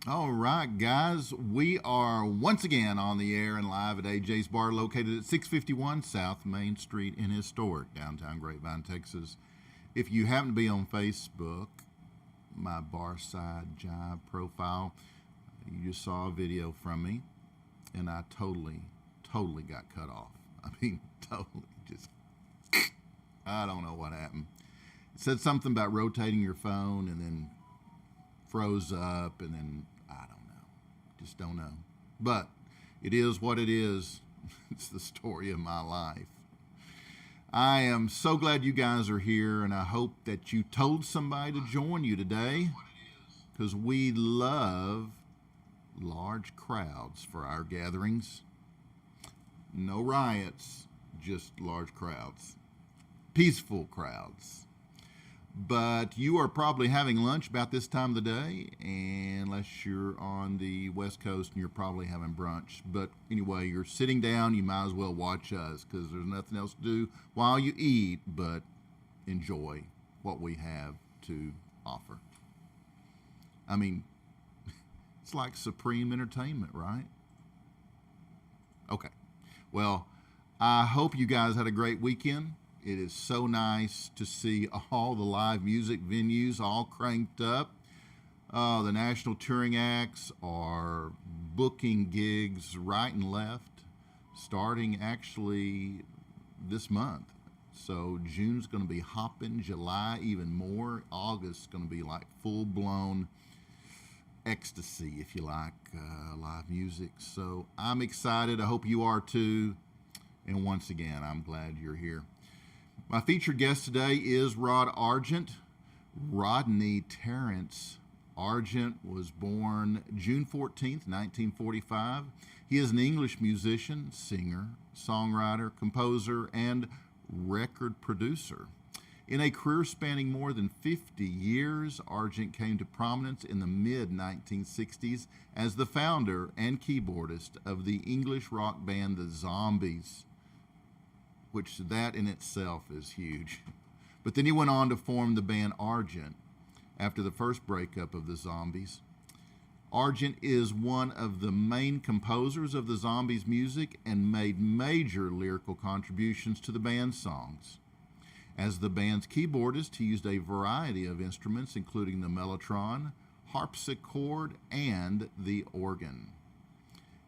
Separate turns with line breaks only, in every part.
All right, guys, we are once again on the air and live at AJ's Bar, located at 651 South Main Street in historic downtown Grapevine, Texas. If you happen to be on Facebook, my Barside Jive profile, you just saw a video from me, and I totally got cut off. I mean, totally just, I don't know what happened. It said something about rotating your phone and then froze up, and then I don't know. Just don't know. But it is what it is. It's the story of my life. I am so glad you guys are here, and I hope that you told somebody to join you today because we love large crowds for our gatherings. No riots, just large crowds, peaceful crowds. But you are probably having lunch about this time of the day, unless you're on the West Coast and you're probably having brunch. But anyway, you're sitting down, you might as well watch us because there's nothing else to do while you eat but enjoy what we have to offer. I mean, it's like supreme entertainment, right? Okay. Well, I hope you guys had a great weekend. It is so nice to see all the live music venues all cranked up. The national touring acts are booking gigs right and left, starting actually this month. So June's going to be hopping, July even more, August's going to be like full-blown ecstasy, if you like, live music. So I'm excited. I hope you are too. And once again, I'm glad you're here. My featured guest today is Rod Argent. Rodney Terrence Argent was born June 14th, 1945. He is an English musician, singer, songwriter, composer, and record producer. In a career spanning more than 50 years, Argent came to prominence in the mid-1960s as the founder and keyboardist of the English rock band The Zombies, which that in itself is huge. But then he went on to form the band Argent after the first breakup of the Zombies. Argent is one of the main composers of the Zombies' music and made major lyrical contributions to the band's songs. As the band's keyboardist, he used a variety of instruments, including the mellotron, harpsichord, and the organ.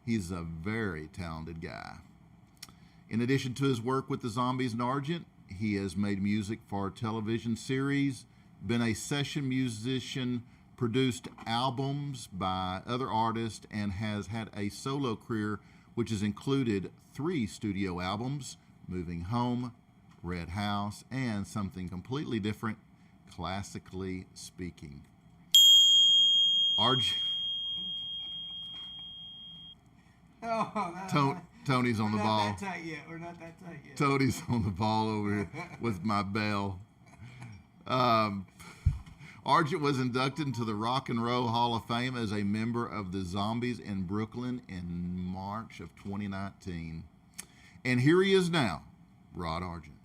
He's a very talented guy. In addition to his work with the Zombies and Argent, he has made music for television series, been a session musician, produced albums by other artists, and has had a solo career which has included 3 studio albums, Moving Home, Red House, and something completely different, Classically Speaking. Argent. Tony's on the ball.
We're not that tight yet. We're not that tight yet.
Tony's on the ball over here with my bell. Argent was inducted into the Rock and Roll Hall of Fame as a member of the Zombies in Brooklyn in March of 2019. And here he is now, Rod Argent.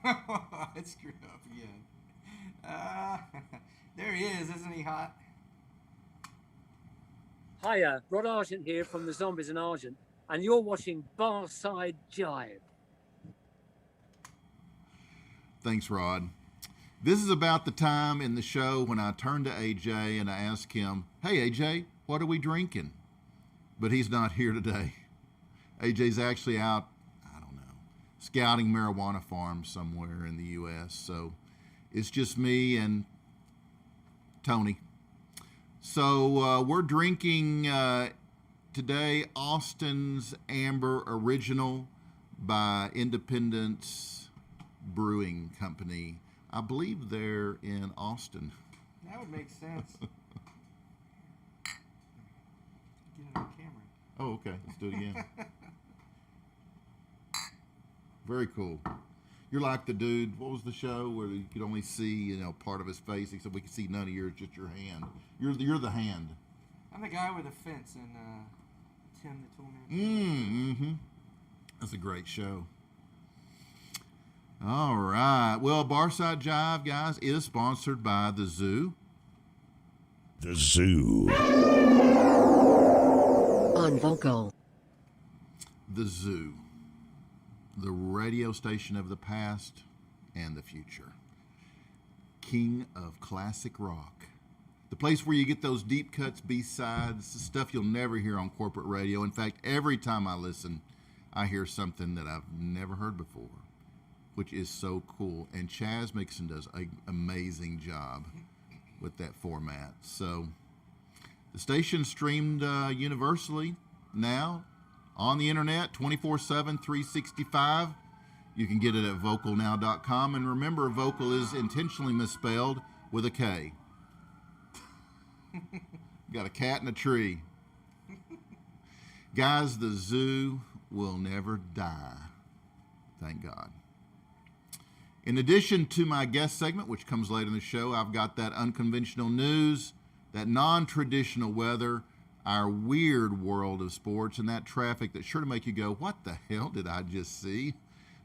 I screwed up again. There he is. Isn't he hot?
Hiya, Rod Argent here from the Zombies and Argent, and you're watching Barside Jive.
Thanks, Rod. This is about the time in the show when I turned to AJ and I asked him, "Hey AJ, what are we drinking?" But he's not here today. AJ's actually out, I don't know, scouting marijuana farms somewhere in the U.S. So it's just me and Tony. So we're drinking today Austin's Amber Original by Independence Brewing Company. I believe they're in Austin.
That would make sense. Get it on camera.
Oh, okay. Let's do it again. Very cool. You're like the dude, what was the show where you could only see, part of his face, except we could see none of yours, just your hand. You're the hand.
I'm the guy with the fence in Tim the Toolman.
Mm-hmm. That's a great show. All right. Well, Barside Jive, guys, is sponsored by the zoo.
The Zoo.
On vocal.
The Zoo. The radio station of the past and the future. King of classic rock. The place where you get those deep cuts, B-sides, the stuff you'll never hear on corporate radio. In fact, every time I listen, I hear something that I've never heard before, which is so cool. And Chaz Mixon does an amazing job with that format. So the station's streamed universally now on the internet, 24/7, 365. You can get it at vocalnow.com. And remember, vocal is intentionally misspelled with a K. Got a cat in a tree. Guys, the Zoo will never die. Thank God. In addition to my guest segment, which comes later in the show, I've got that unconventional news, that non-traditional weather, our weird world of sports, and that traffic that's sure to make you go, what the hell did I just see?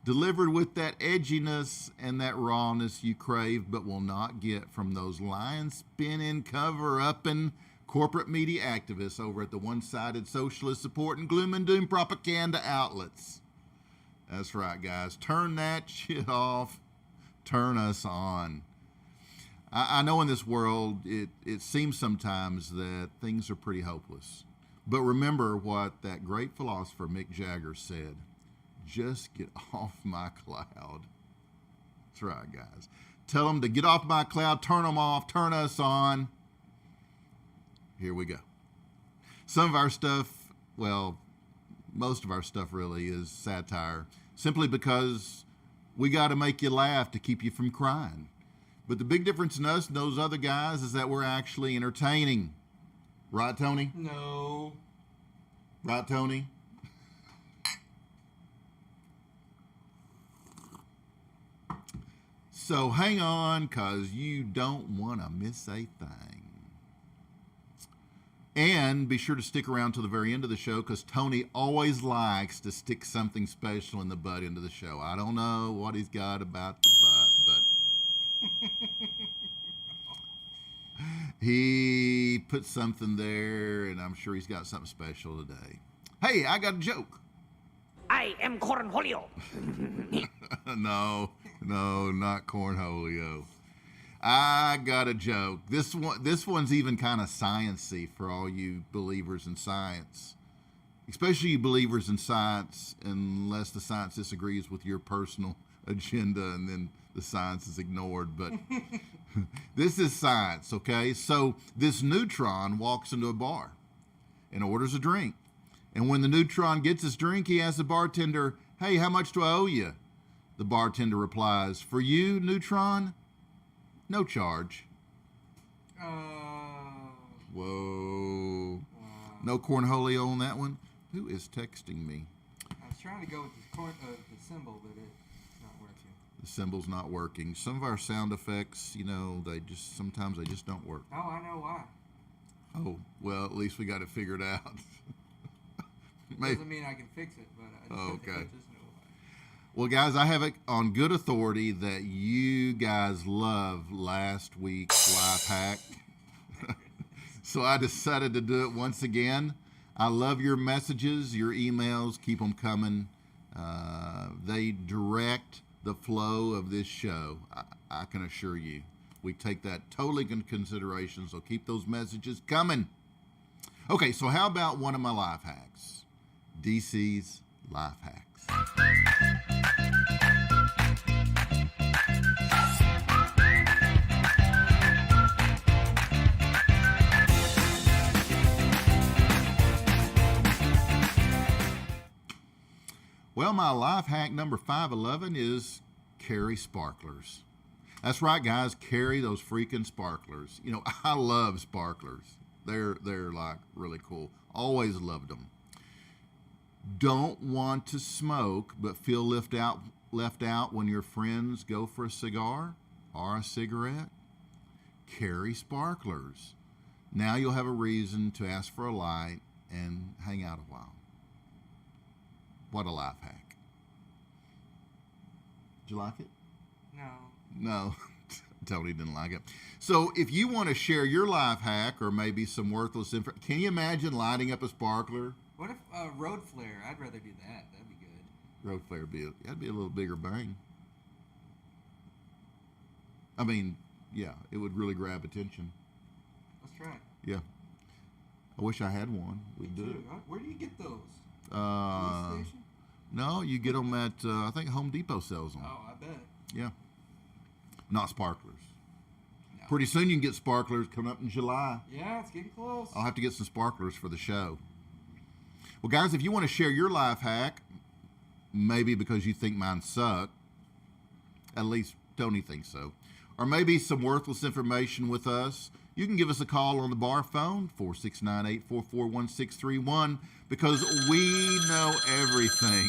Delivered with that edginess and that rawness you crave but will not get from those line-spinning, cover-upping corporate media activists over at the one-sided socialist support and gloom and doom propaganda outlets. That's right, guys. Turn that shit off. Turn us on. I know in this world it seems sometimes that things are pretty hopeless. But remember what that great philosopher Mick Jagger said. Just get off my cloud. That's right, guys. Tell them to get off my cloud, turn them off, turn us on. Here we go. Some of our stuff, well, most of our stuff really is satire, simply because we got to make you laugh to keep you from crying. But the big difference in us and those other guys is that we're actually entertaining. Right, Tony?
No.
Right, Tony? So hang on, because you don't want to miss a thing. And be sure to stick around to the very end of the show, because Tony always likes to stick something special in the butt into the show. I don't know what he's got about the butt, but he put something there, and I'm sure he's got something special today. Hey, I got a joke.
I am Cornholio.
No, not Cornholio. I got a joke. This one's even kind of science-y for all you believers in science. Especially you believers in science, unless the science disagrees with your personal agenda and then the science is ignored. But this is science, okay? So this neutron walks into a bar and orders a drink. And when the neutron gets his drink, he asks the bartender, "Hey, how much do I owe you?" The bartender replies, "For you, neutron, no charge." Whoa. No Cornholio on that one? Who is texting me?
I was trying to go with the symbol, but it's not working.
The symbol's not working. Some of our sound effects, sometimes they just don't work.
Oh, I know why.
Oh, well, at least we got it figured out.
Doesn't mean I can fix it, but I just have to
Okay.
let this know why.
Well, guys, I have it on good authority that you guys loved last week's life hack. So I decided to do it once again. I love your messages, your emails. Keep them coming. They direct the flow of this show. I can assure you. We take that totally into consideration, so keep those messages coming. Okay, so how about one of my life hacks? DC's life hacks. Well, my life hack number 511 is carry sparklers. That's right, guys, carry those freaking sparklers. You know, I love sparklers. They're like really cool. Always loved them. Don't want to smoke but feel left out when your friends go for a cigar or a cigarette? Carry sparklers. Now you'll have a reason to ask for a light and hang out a while. What a life hack. Did you like it?
No.
No. Tony didn't like it. So if you want to share your life hack or maybe some worthless info, can you imagine lighting up a sparkler?
What if road flare? I'd rather do that. That'd be good.
Road flare that'd be a little bigger bang. I mean, yeah, it would really grab attention.
Let's try it.
Yeah. I wish I had one. We'd do it.
Where do you get those? Police station?
No, you get them at, I think Home Depot sells them.
Oh, I bet.
Yeah. Not sparklers.
No.
Pretty soon you can get sparklers coming up in July.
Yeah, it's getting close.
I'll have to get some sparklers for the show. Well, guys, if you want to share your life hack, maybe because you think mine suck, at least Tony thinks so, or maybe some worthless information with us, you can give us a call on the bar phone, 469-844-1631, because we know everything.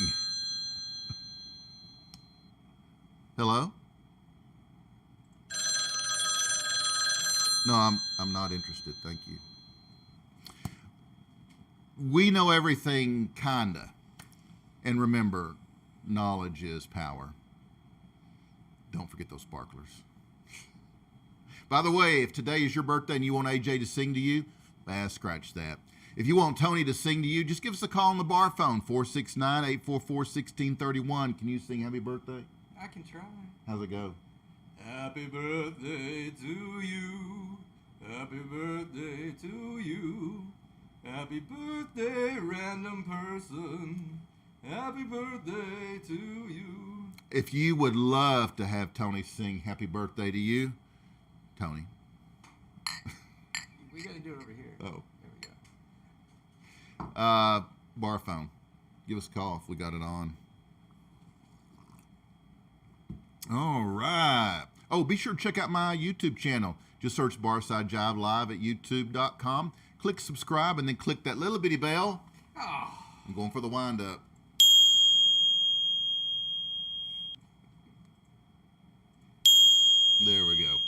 Hello? No, I'm not interested. Thank you. We know everything, kinda. And remember, knowledge is power. Don't forget those sparklers. By the way, if today is your birthday and you want AJ to sing to you, scratch that. If you want Tony to sing to you, just give us a call on the bar phone, 469-844-1631. Can you sing Happy Birthday?
I can try.
How's it go?
Happy birthday to you. Happy birthday to you. Happy birthday, random person. Happy birthday to you.
If you would love to have Tony sing Happy Birthday to you, Tony.
We got to do it over here.
Oh.
There we go.
Bar phone. Give us a call if we got it on. All right. Oh, be sure to check out my YouTube channel. Just search Barside Jive Live at youtube.com. Click subscribe and then click that little bitty bell.
Oh.
I'm going for the wind up. There we go.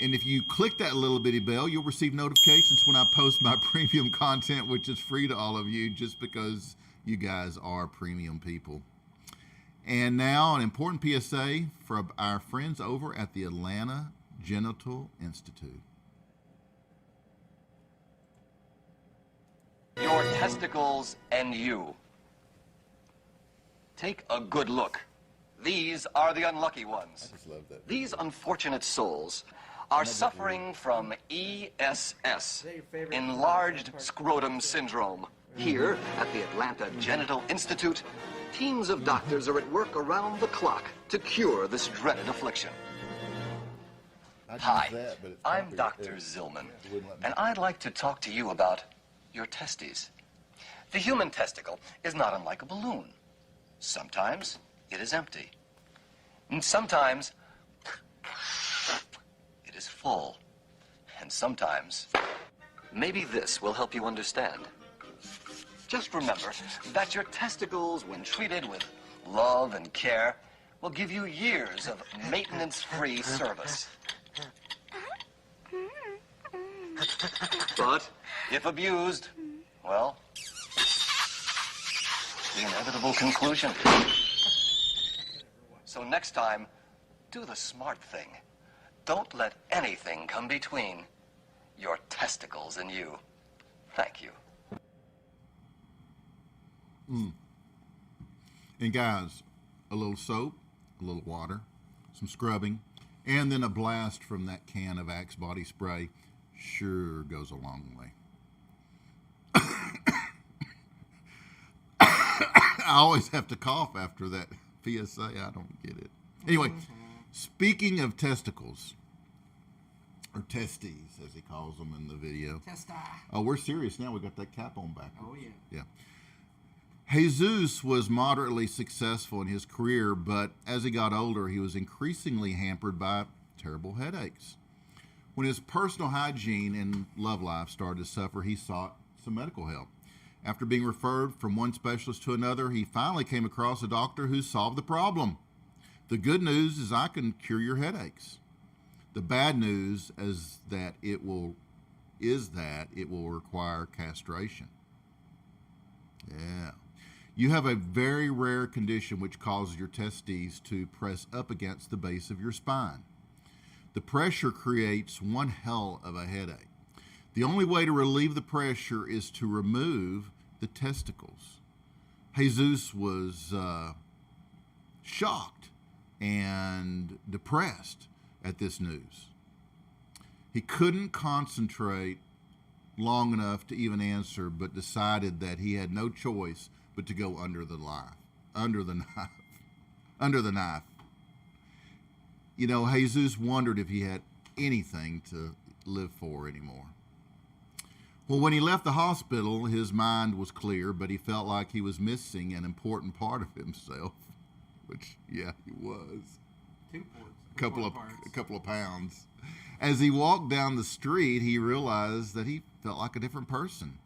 And if you click that little bitty bell, you'll receive notifications when I post my premium content, which is free to all of you just because you guys are premium people. And now an important PSA from our friends over at the Atlanta Genital Institute.
Your testicles and you. Take a good look. These are the unlucky ones.
I just love that.
These unfortunate souls are suffering from ESS, enlarged scrotum syndrome. Here at the Atlanta Genital Institute, teams of doctors are at work around the clock to cure this dreaded affliction. Hi, I'm Dr. Zillman, and I'd like to talk to you about your testes. The human testicle is not unlike a balloon. Sometimes it is empty, and sometimes it is full, and sometimes maybe this will help you understand. Just remember that your testicles, when treated with love and care, will give you years of maintenance-free service. But if abused, well, the inevitable conclusion. So next time, do the smart thing. Don't let anything come between your testicles and you. Thank you.
And guys, a little soap, a little water, some scrubbing, and then a blast from that can of Axe body spray sure goes a long way. I always have to cough after that PSA. I don't get it. Anyway, speaking of testicles, or testes, as he calls them in the video.
Testa.
Oh, we're serious now. We got that cap on backwards.
Oh, yeah.
Yeah. Jesus was moderately successful in his career, but as he got older, he was increasingly hampered by terrible headaches. When his personal hygiene and love life started to suffer, he sought some medical help. After being referred from one specialist to another, he finally came across a doctor who solved the problem. The good news is I can cure your headaches. The bad news is that it will require castration. Yeah. You have a very rare condition which causes your testes to press up against the base of your spine. The pressure creates one hell of a headache. The only way to relieve the pressure is to remove the testicles. Jesus was shocked and depressed at this news. He couldn't concentrate long enough to even answer, but decided that he had no choice but to go under the knife. You know, Jesus wondered if he had anything to live for anymore. Well, when he left the hospital, his mind was clear, but he felt like he was missing an important part of himself, which, yeah, he was.
2 parts.
A couple of pounds. As he walked down the street, he realized that he felt like a different person.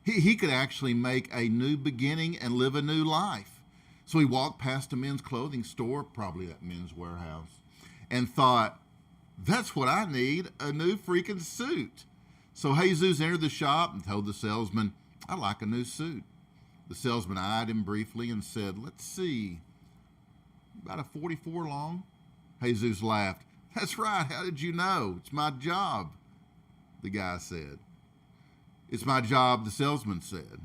He could actually make a new beginning and live a new life. So he walked past a men's clothing store, probably that Men's Warehouse, and thought, that's what I need, a new freaking suit. So Jesus entered the shop and told the salesman, I'd like a new suit. The salesman eyed him briefly and said, let's see, about a 44 long? Jesus laughed. That's right, how did you know? It's my job, the guy said. It's my job, the salesman said.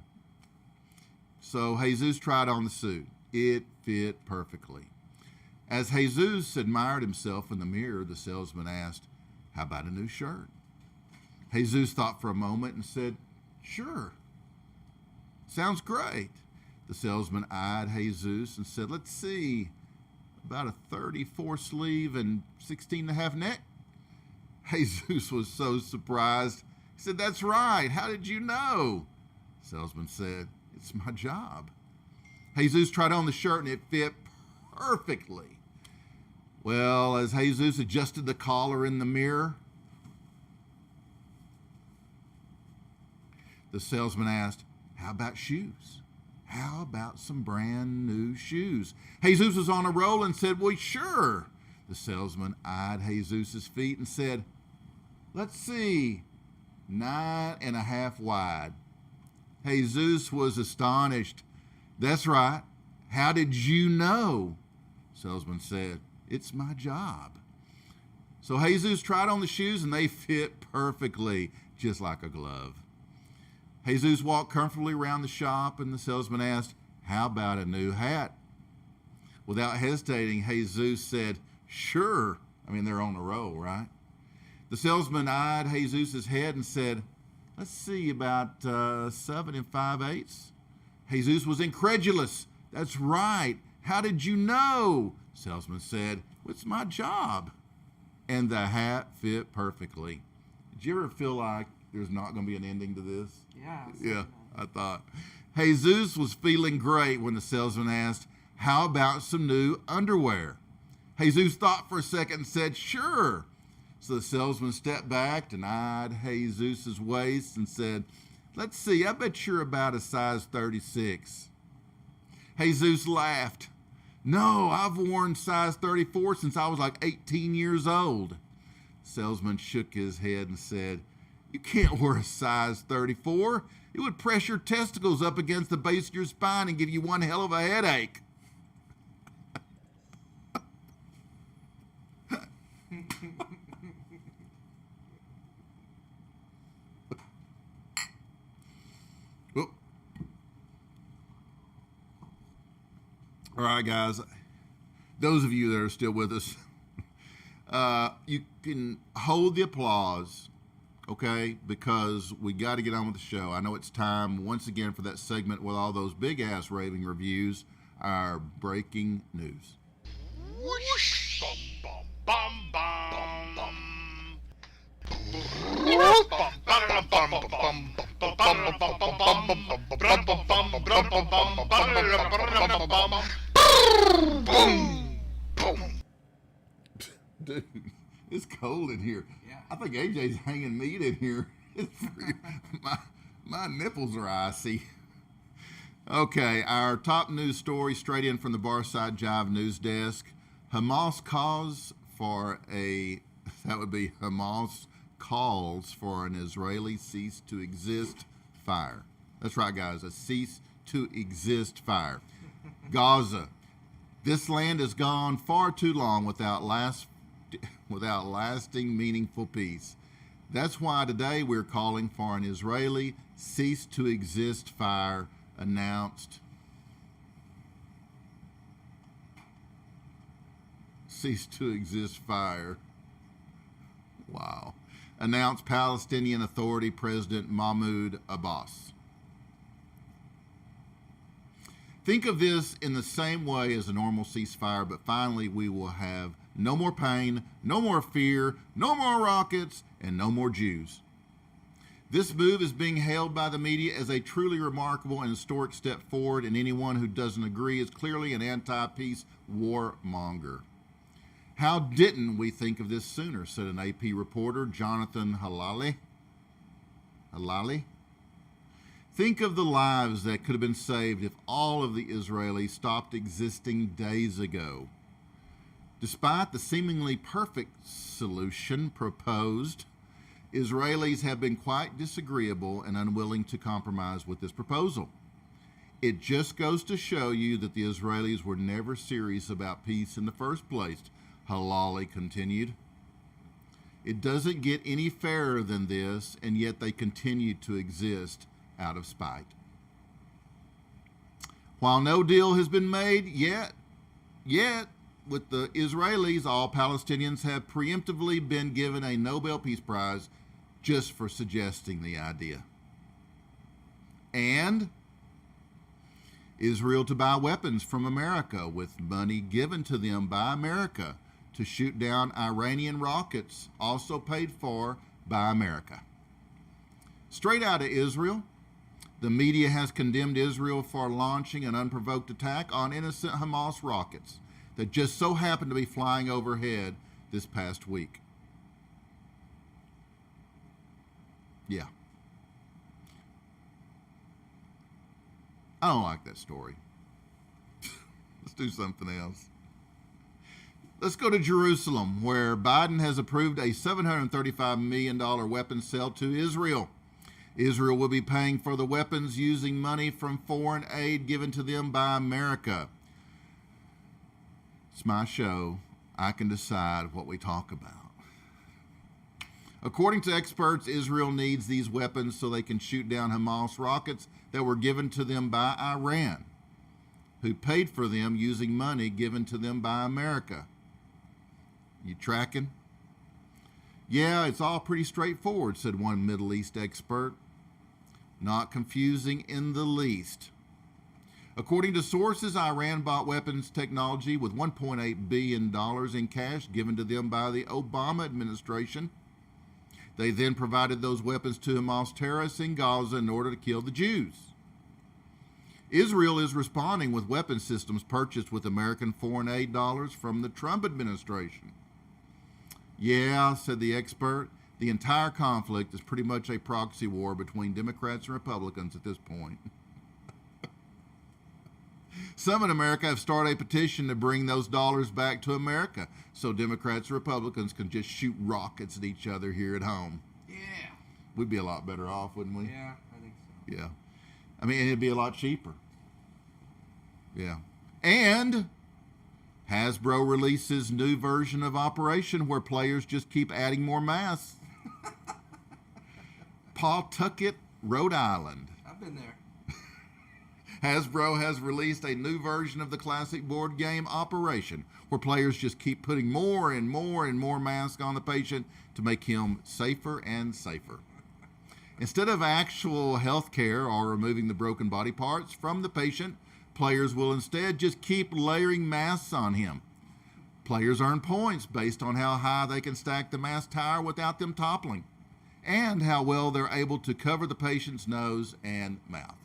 So Jesus tried on the suit. It fit perfectly. As Jesus admired himself in the mirror, the salesman asked, how about a new shirt? Jesus thought for a moment and said, sure. Sounds great. The salesman eyed Jesus and said, let's see, about a 34 sleeve and 16 and a half neck? Jesus was so surprised. He said, that's right. How did you know? The salesman said, it's my job. Jesus tried on the shirt and it fit perfectly. Well, as Jesus adjusted the collar in the mirror, the salesman asked, how about shoes? How about some brand new shoes? Jesus was on a roll and said, well, sure. The salesman eyed Jesus' feet and said, let's see, 9.5 wide. Jesus was astonished. That's right. How did you know? The salesman said, it's my job. So Jesus tried on the shoes and they fit perfectly, just like a glove. Jesus walked comfortably around the shop and the salesman asked, how about a new hat? Without hesitating, Jesus said, sure. I mean, they're on a roll, right? The salesman eyed Jesus' head and said, let's see, about 7 5/8. Jesus was incredulous. That's right. How did you know? The salesman said, well, it's my job. And the hat fit perfectly. Did you ever feel like there's not going to be an ending to this? Yeah, I thought. Jesus was feeling great when the salesman asked, how about some new underwear? Jesus thought for a second and said, sure. So the salesman stepped back and eyed Jesus' waist and said, let's see, I bet you're about a size 36. Jesus laughed. No, I've worn size 34 since I was like 18 years old. The salesman shook his head and said, you can't wear a size 34. It would press your testicles up against the base of your spine and give you one hell of a headache. Whoop. All right, guys. Those of you that are still with us, you can hold the applause, okay, because we got to get on with the show. I know it's time once again for that segment with all those big-ass raving reviews, our breaking news.
Whoosh, bum, bum, bum, bum, bum.
Dude, it's cold in here.
Yeah.
I think AJ's hanging meat in here. My nipples are icy. Okay, our top news story straight in from the Barside Jive news desk. Hamas calls for an Israeli cease to exist fire. That's right, guys, a cease to exist fire. Gaza. This land has gone far too long without lasting, meaningful peace. That's why today we're calling for an Israeli cease to exist fire announced. Cease to exist fire. Wow. Announced Palestinian Authority President Mahmoud Abbas. Think of this in the same way as a normal ceasefire, but finally we will have no more pain, no more fear, no more rockets, and no more Jews. This move is being hailed by the media as a truly remarkable and historic step forward, and anyone who doesn't agree is clearly an anti-peace warmonger. How didn't we think of this sooner, said an AP reporter, Jonathan Halali. Think of the lives that could have been saved if all of the Israelis stopped existing days ago. Despite the seemingly perfect solution proposed, Israelis have been quite disagreeable and unwilling to compromise with this proposal. It just goes to show you that the Israelis were never serious about peace in the first place, Halali continued. It doesn't get any fairer than this, and yet they continue to exist out of spite. While no deal has been made yet with the Israelis, all Palestinians have preemptively been given a Nobel Peace Prize just for suggesting the idea. And Israel to buy weapons from America with money given to them by America to shoot down Iranian rockets, also paid for by America. Straight out of Israel, the media has condemned Israel for launching an unprovoked attack on innocent Hamas rockets that just so happened to be flying overhead this past week. Yeah. I don't like that story. Let's do something else. Let's go to Jerusalem, where Biden has approved a $735 million weapons sale to Israel. Israel will be paying for the weapons using money from foreign aid given to them by America. It's my show. I can decide what we talk about. According to experts, Israel needs these weapons so they can shoot down Hamas rockets that were given to them by Iran, who paid for them using money given to them by America. You tracking? Yeah, it's all pretty straightforward, said one Middle East expert. Not confusing in the least. According to sources, Iran bought weapons technology with $1.8 billion in cash given to them by the Obama administration. They then provided those weapons to Hamas terrorists in Gaza in order to kill the Jews. Israel is responding with weapon systems purchased with American foreign aid dollars from the Trump administration. Yeah, said the expert, the entire conflict is pretty much a proxy war between Democrats and Republicans at this point. Some in America have started a petition to bring those dollars back to America so Democrats and Republicans can just shoot rockets at each other here at home.
Yeah.
We'd be a lot better off, wouldn't we?
Yeah, I think so.
Yeah. I mean, it'd be a lot cheaper. Yeah. And Hasbro releases new version of Operation where players just keep adding more masks. Pawtucket, Rhode Island.
I've been there.
Hasbro has released a new version of the classic board game Operation, where players just keep putting more and more and more masks on the patient to make him safer and safer. Instead of actual health care or removing the broken body parts from the patient, players will instead just keep layering masks on him. Players earn points based on how high they can stack the mask tower without them toppling, and how well they're able to cover the patient's nose and mouth.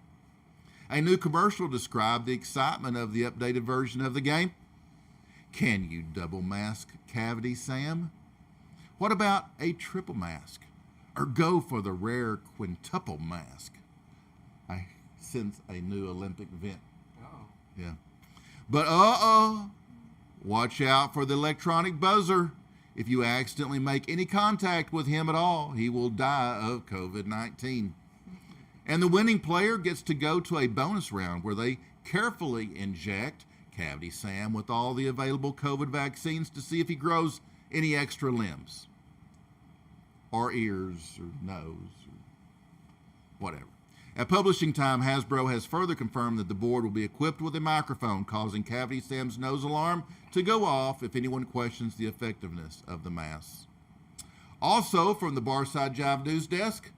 A new commercial described the excitement of the updated version of the game. Can you double mask cavity, Sam? What about a triple mask? Or go for the rare quintuple mask? I sense a new Olympic event.
Oh.
Yeah. But watch out for the electronic buzzer. If you accidentally make any contact with him at all, he will die of COVID-19. And the winning player gets to go to a bonus round where they carefully inject Cavity Sam with all the available COVID vaccines to see if he grows any extra limbs or ears or nose or whatever. At publishing time, Hasbro has further confirmed that the board will be equipped with a microphone, causing Cavity Sam's nose alarm to go off if anyone questions the effectiveness of the mask. Also, from the Barside Jive news desk,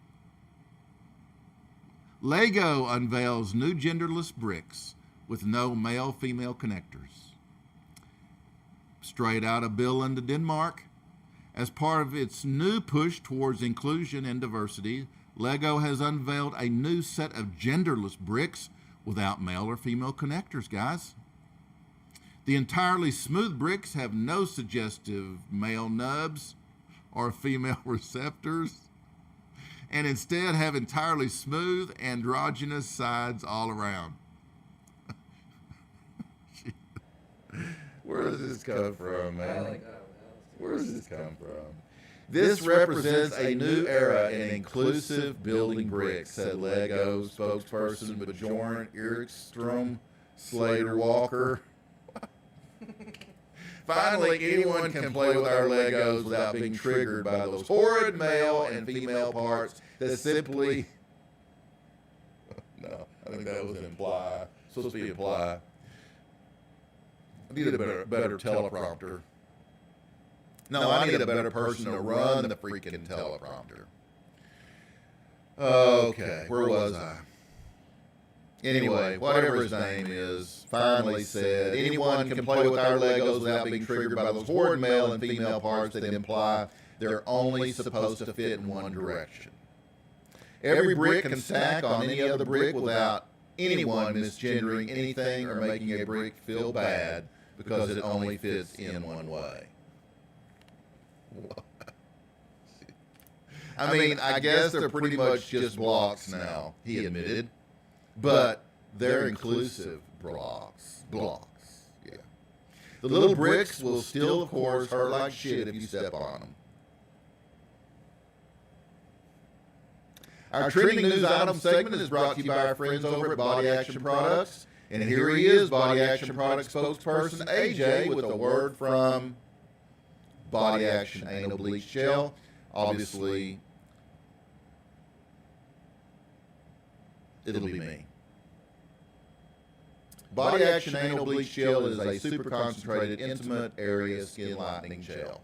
Lego unveils new genderless bricks with no male-female connectors. Straight out of Billund, Denmark, as part of its new push towards inclusion and diversity, Lego has unveiled a new set of genderless bricks without male or female connectors, guys. The entirely smooth bricks have no suggestive male nubs or female receptors, and instead have entirely smooth, androgynous sides all around. Where does this come from, man? Where does this come from? This represents a new era in inclusive building bricks, said Lego spokesperson Bjorn Erikstrom Slater Walker. Finally, anyone can play with our Legos without being triggered by those horrid male and female parts that simply... No, I think that was imply. Supposed to be imply. I need a better teleprompter. No, I need a better person to run the freaking teleprompter. Okay, where was I? Anyway, whatever his name is, finally said, anyone can play with our Legos without being triggered by those horrid male and female parts that imply they're only supposed to fit in one direction. Every brick can stack on any other brick without anyone misgendering anything or making a brick feel bad because it only fits in one way. I mean, I guess they're pretty much just blocks now, he admitted. But they're inclusive blocks. Yeah. The little bricks will still, of course, hurt like shit if you step on them. Our trending news item segment is brought to you by our friends over at Body Action Products. And here he is, Body Action Products spokesperson AJ, with a word from Body Action Anal Bleach Gel. Obviously, it'll be me. Body Action Anal Bleach Gel is a super concentrated, intimate area skin lightening gel.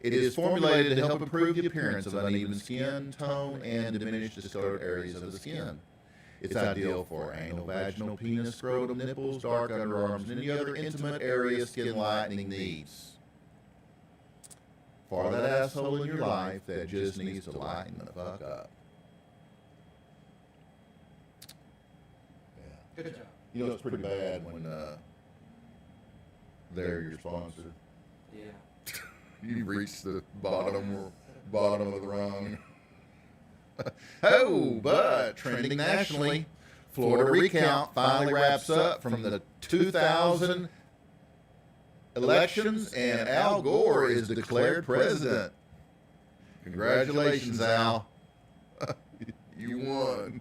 It is formulated to help improve the appearance of uneven skin tone and diminish discolored areas of the skin. It's ideal for anal, vaginal, penis, scrotum, nipples, dark underarms, and any other intimate area skin lightening needs. For that asshole in your life that just needs to lighten the fuck up. Yeah.
Good job.
You know, it's pretty bad when they're your sponsor.
Yeah.
You reach the bottom of the rung. Oh, but trending nationally, Florida recount finally wraps up from the 2000 elections, and Al Gore is declared president. Congratulations, Al. You won.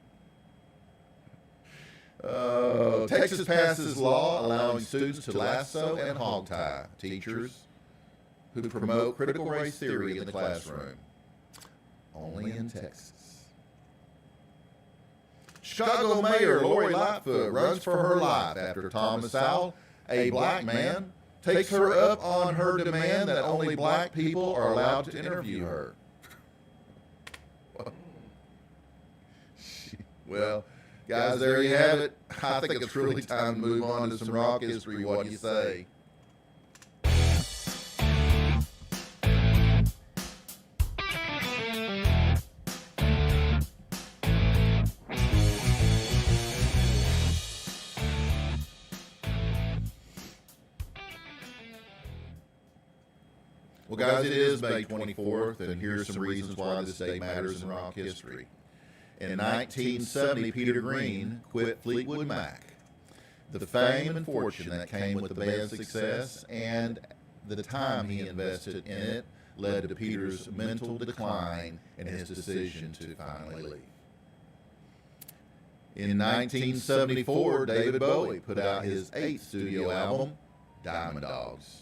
Texas passes law allowing students to lasso and hogtie teachers who promote critical race theory in the classroom. Only in Texas. Chicago Mayor Lori Lightfoot runs for her life after Thomas Sowell, a black man, takes her up on her demand that only black people are allowed to interview her. Well, guys, there you have it. I think it's really time to move on to some rock history. What do you say? Well, guys, it is May 24th, and here's some reasons why this day matters in rock history. In 1970, Peter Green quit Fleetwood Mac. The fame and fortune that came with the band's success and the time he invested in it led to Peter's mental decline and his decision to finally leave. In 1974, David Bowie put out his 8th studio album, Diamond Dogs.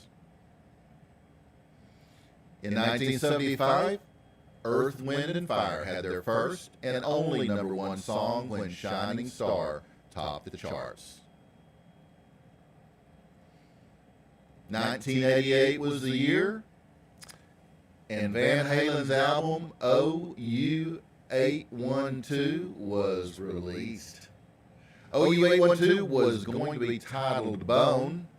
In 1975, Earth, Wind, and Fire had their first and only #1 song when Shining Star topped the charts. 1988 was the year, and Van Halen's album OU812 was released. OU812 was going to be titled Bone,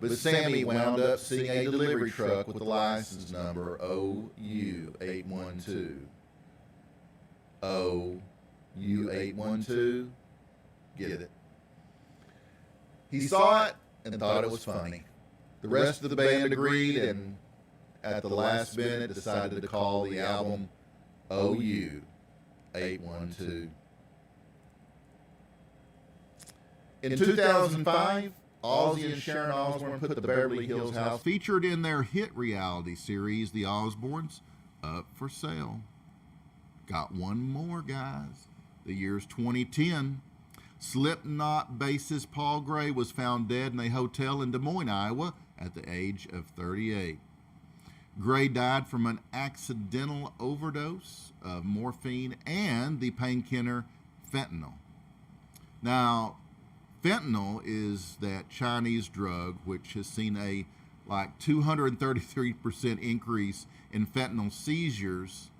but Sammy wound up seeing a delivery truck with the license number OU812. OU812? Get it? He saw it and thought it was funny. The rest of the band agreed, and at the last minute decided to call the album OU812. In 2005, Ozzy and Sharon Osbourne put the Beverly Hills House, featured in their hit reality series, The Osbournes, up for sale. Got one more, guys. The year's 2010. Slipknot bassist Paul Gray was found dead in a hotel in Des Moines, Iowa, at the age of 38. Gray died from an accidental overdose of morphine and the painkiller fentanyl. Now, fentanyl is that Chinese drug which has seen a 233% increase in fentanyl seizures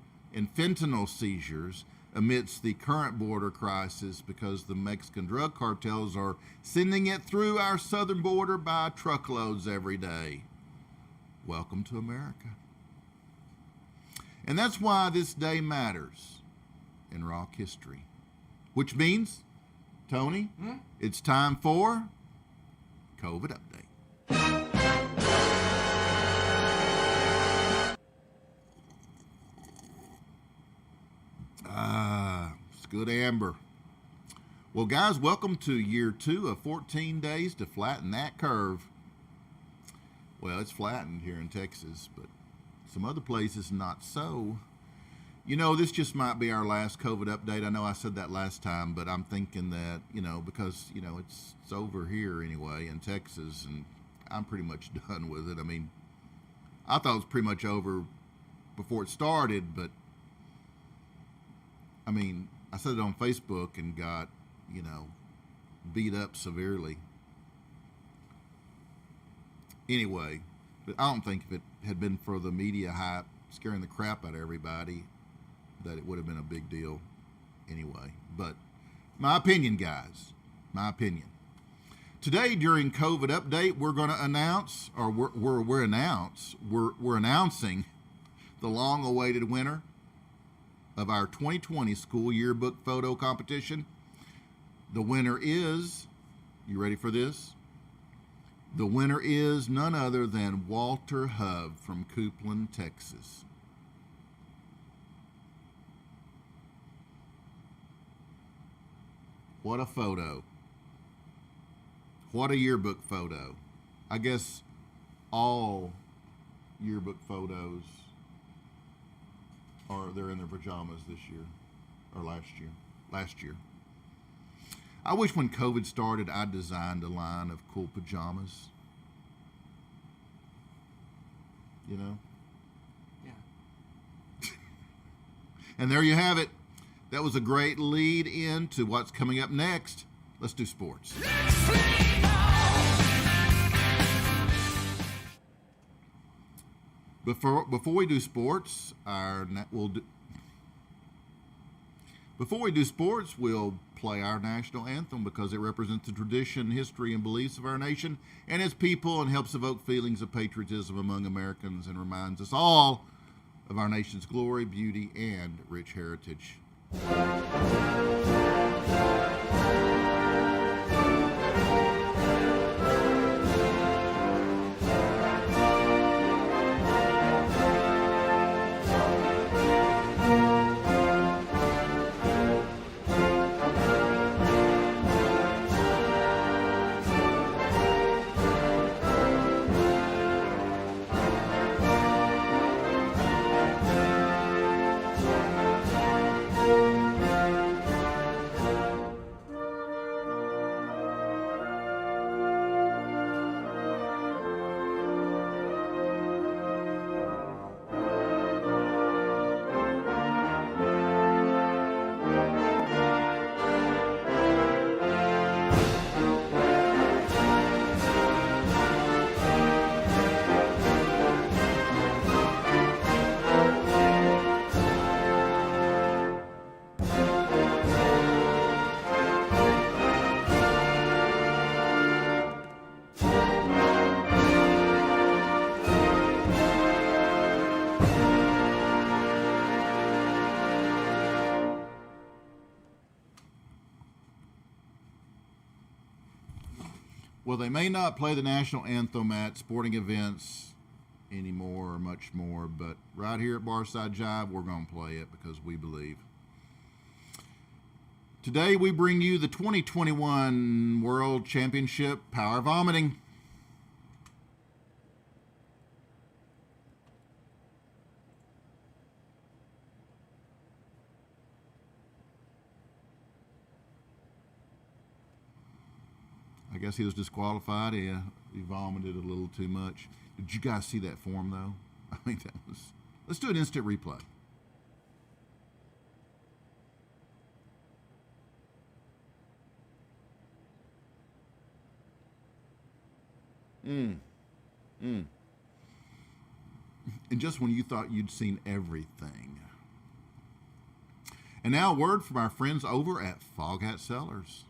amidst the current border crisis because the Mexican drug cartels are sending it through our southern border by truckloads every day. Welcome to America. And that's why this day matters in rock history, which means, Tony, it's time for COVID Update. It's good, Amber. Well, guys, welcome to year 2 of 14 days to flatten that curve. Well, it's flattened here in Texas, but some other places not so. You know, this just might be our last COVID update. I know I said that last time, but I'm thinking that, because, it's over here anyway in Texas, and I'm pretty much done with it. I mean, I thought it was pretty much over before it started, but, I mean, I said it on Facebook and got, beat up severely. Anyway, but I don't think if it had been for the media hype scaring the crap out of everybody, that it would have been a big deal anyway. But my opinion, guys, my opinion. Today during COVID update, we're going to announce, or we're announcing the long-awaited winner of our 2020 school yearbook photo competition. The winner is, you ready for this? The winner is none other than Walter Hub from Coupland, Texas. What a photo. What a yearbook photo. I guess all yearbook photos they're in their pajamas this year, or last year. I wish when COVID started, I designed a line of cool pajamas.
Yeah.
And there you have it. That was a great lead in to what's coming up next. Let's do sports. Before we do sports, we'll play our national anthem because it represents the tradition, history, and beliefs of our nation and its people and helps evoke feelings of patriotism among Americans and reminds us all of our nation's glory, beauty, and rich heritage. Well, they may not play the national anthem at sporting events anymore or much more, but right here at Barside Jive, we're going to play it because we believe. Today, we bring you the 2021 World Championship Power Vomiting. I guess he was disqualified. He vomited a little too much. Did you guys see that form, though? I mean, that was... Let's do an instant replay. And just when you thought you'd seen everything. And now a word from our friends over at Foghat Cellars.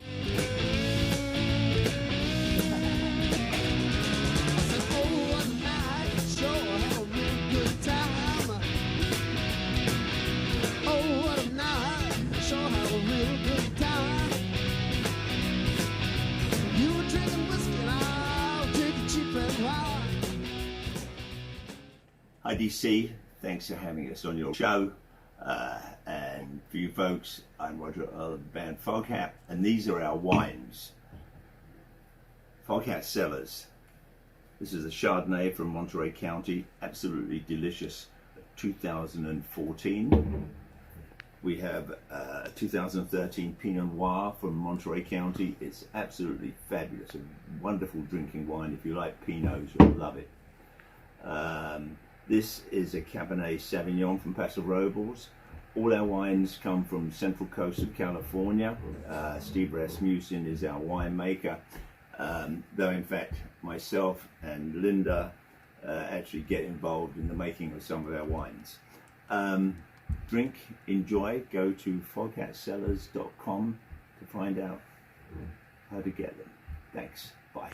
Hi DC, thanks for having us on your show. And for you folks, I'm Roger of the band Foghat, and these are our wines. Foghat Cellars. This is a Chardonnay from Monterey County, absolutely delicious. 2014. We have 2013 Pinot Noir from Monterey County. It's absolutely fabulous, a wonderful drinking wine. If you like Pinots, you'll love it. This is a Cabernet Sauvignon from Paso Robles. All our wines come from Central Coast of California. Steve Rasmussen is our winemaker, though in fact myself and Linda actually get involved in the making of some of our wines. Drink, enjoy, go to foghatcellars.com to find out how to get them. Thanks, bye.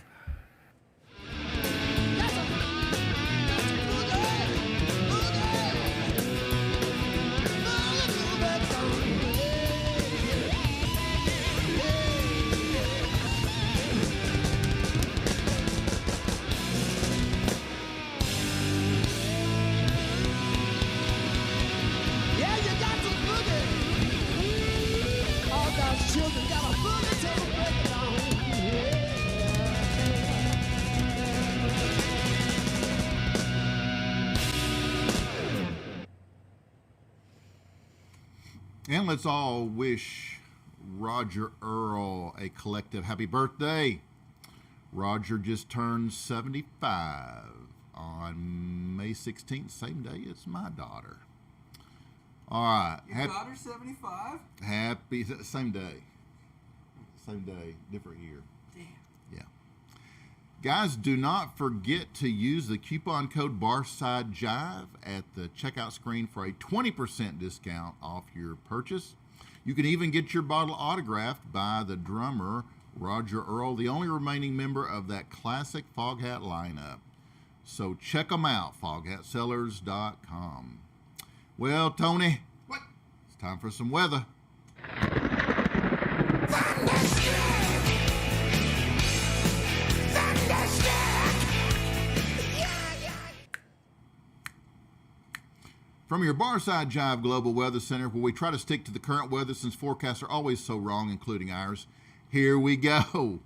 And let's all wish Roger Earl a collective happy birthday. Roger just turned 75 on May 16th, same day as my daughter. All right.
Your daughter's 75?
Happy, same day. Same day, different year.
Damn.
Yeah. Guys, do not forget to use the coupon code Barside Jive at the checkout screen for a 20% discount off your purchase. You can even get your bottle autographed by the drummer, Roger Earl, the only remaining member of that classic Foghat lineup. So check them out, foghatcellars.com. Well, Tony,
What?
it's time for some weather. From your Barside Jive Global Weather Center, where we try to stick to the current weather since forecasts are always so wrong, including ours, here we go.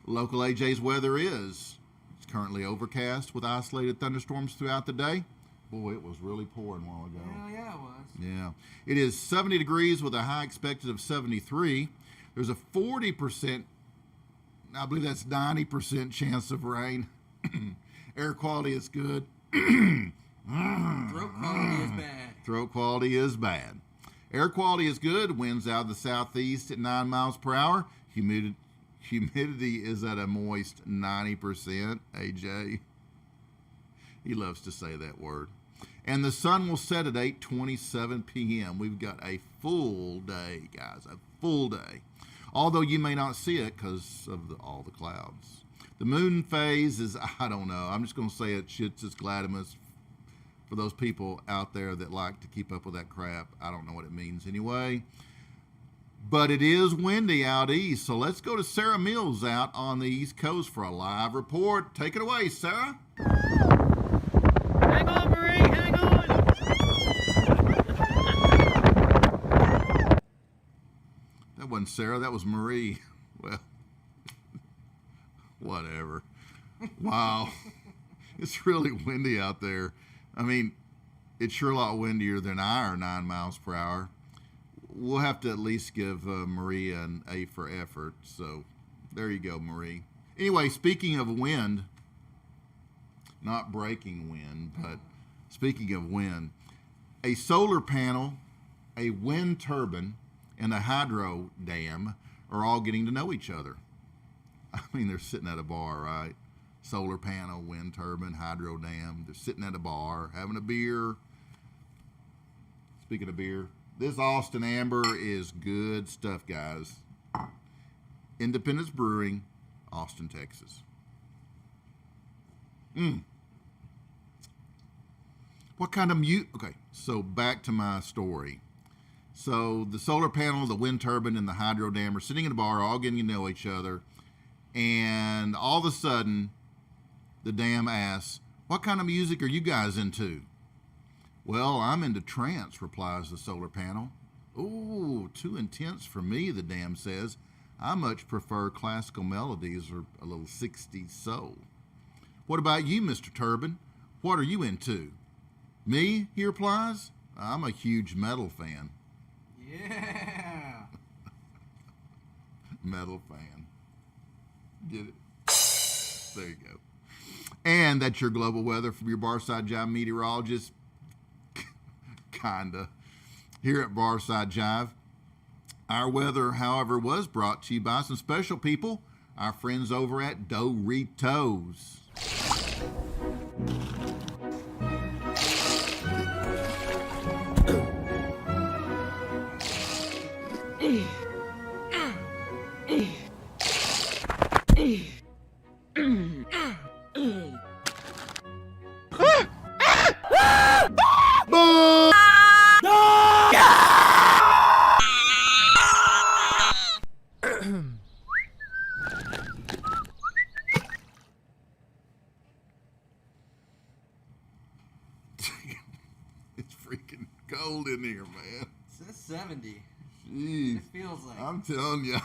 Local AJ's weather is, it's currently overcast with isolated thunderstorms throughout the day. Boy, it was really pouring a while ago.
Yeah, it was.
Yeah. It is 70 degrees with a high expected of 73. There's a 40%, I believe that's 90% chance of rain. Air quality is good.
Throat quality is bad.
Throat quality is bad. Air quality is good. Winds out of the southeast at 9 miles per hour. Humidity is at a moist 90%. AJ, he loves to say that word. And the sun will set at 8:27 p.m. We've got a full day, guys, a full day. Although you may not see it because of all the clouds. The moon phase is, I don't know, I'm just going to say it's just gladimus for those people out there that like to keep up with that crap. I don't know what it means anyway. But it is windy out east, so let's go to Sarah Mills out on the East Coast for a live report. Take it away, Sarah.
Hang on, Marie, hang on.
That wasn't Sarah, that was Marie. Well, whatever. Wow. It's really windy out there. I mean, it's sure a lot windier than our 9 miles per hour. We'll have to at least give Marie an A for effort. So there you go, Marie. Anyway, speaking of wind, not breaking wind, but speaking of wind, a solar panel, a wind turbine, and a hydro dam are all getting to know each other. I mean, they're sitting at a bar, right? Solar panel, wind turbine, hydro dam. They're sitting at a bar, having a beer. Speaking of beer, this Austin Amber is good stuff, guys. Independence Brewing, Austin, Texas. What kind of Okay, so back to my story. So the solar panel, the wind turbine, and the hydro dam are sitting in a bar, all getting to know each other. And all of a sudden, the dam asks, "What kind of music are you guys into?" "Well, I'm into trance," replies the solar panel. "Ooh, too intense for me," the dam says. "I much prefer classical melodies or a little 60s soul." "What about you, Mr. Turbine? What are you into?" "Me," he replies, "I'm a huge metal fan."
Yeah.
Metal fan. Get it? There you go. And that's your global weather from your Barside Jive meteorologist. Kinda. Here at Barside Jive. Our weather, however, was brought to you by some special people, our friends over at Doritos. It's freaking cold in here, man.
It says 70.
Jeez.
It feels like.
I'm telling you,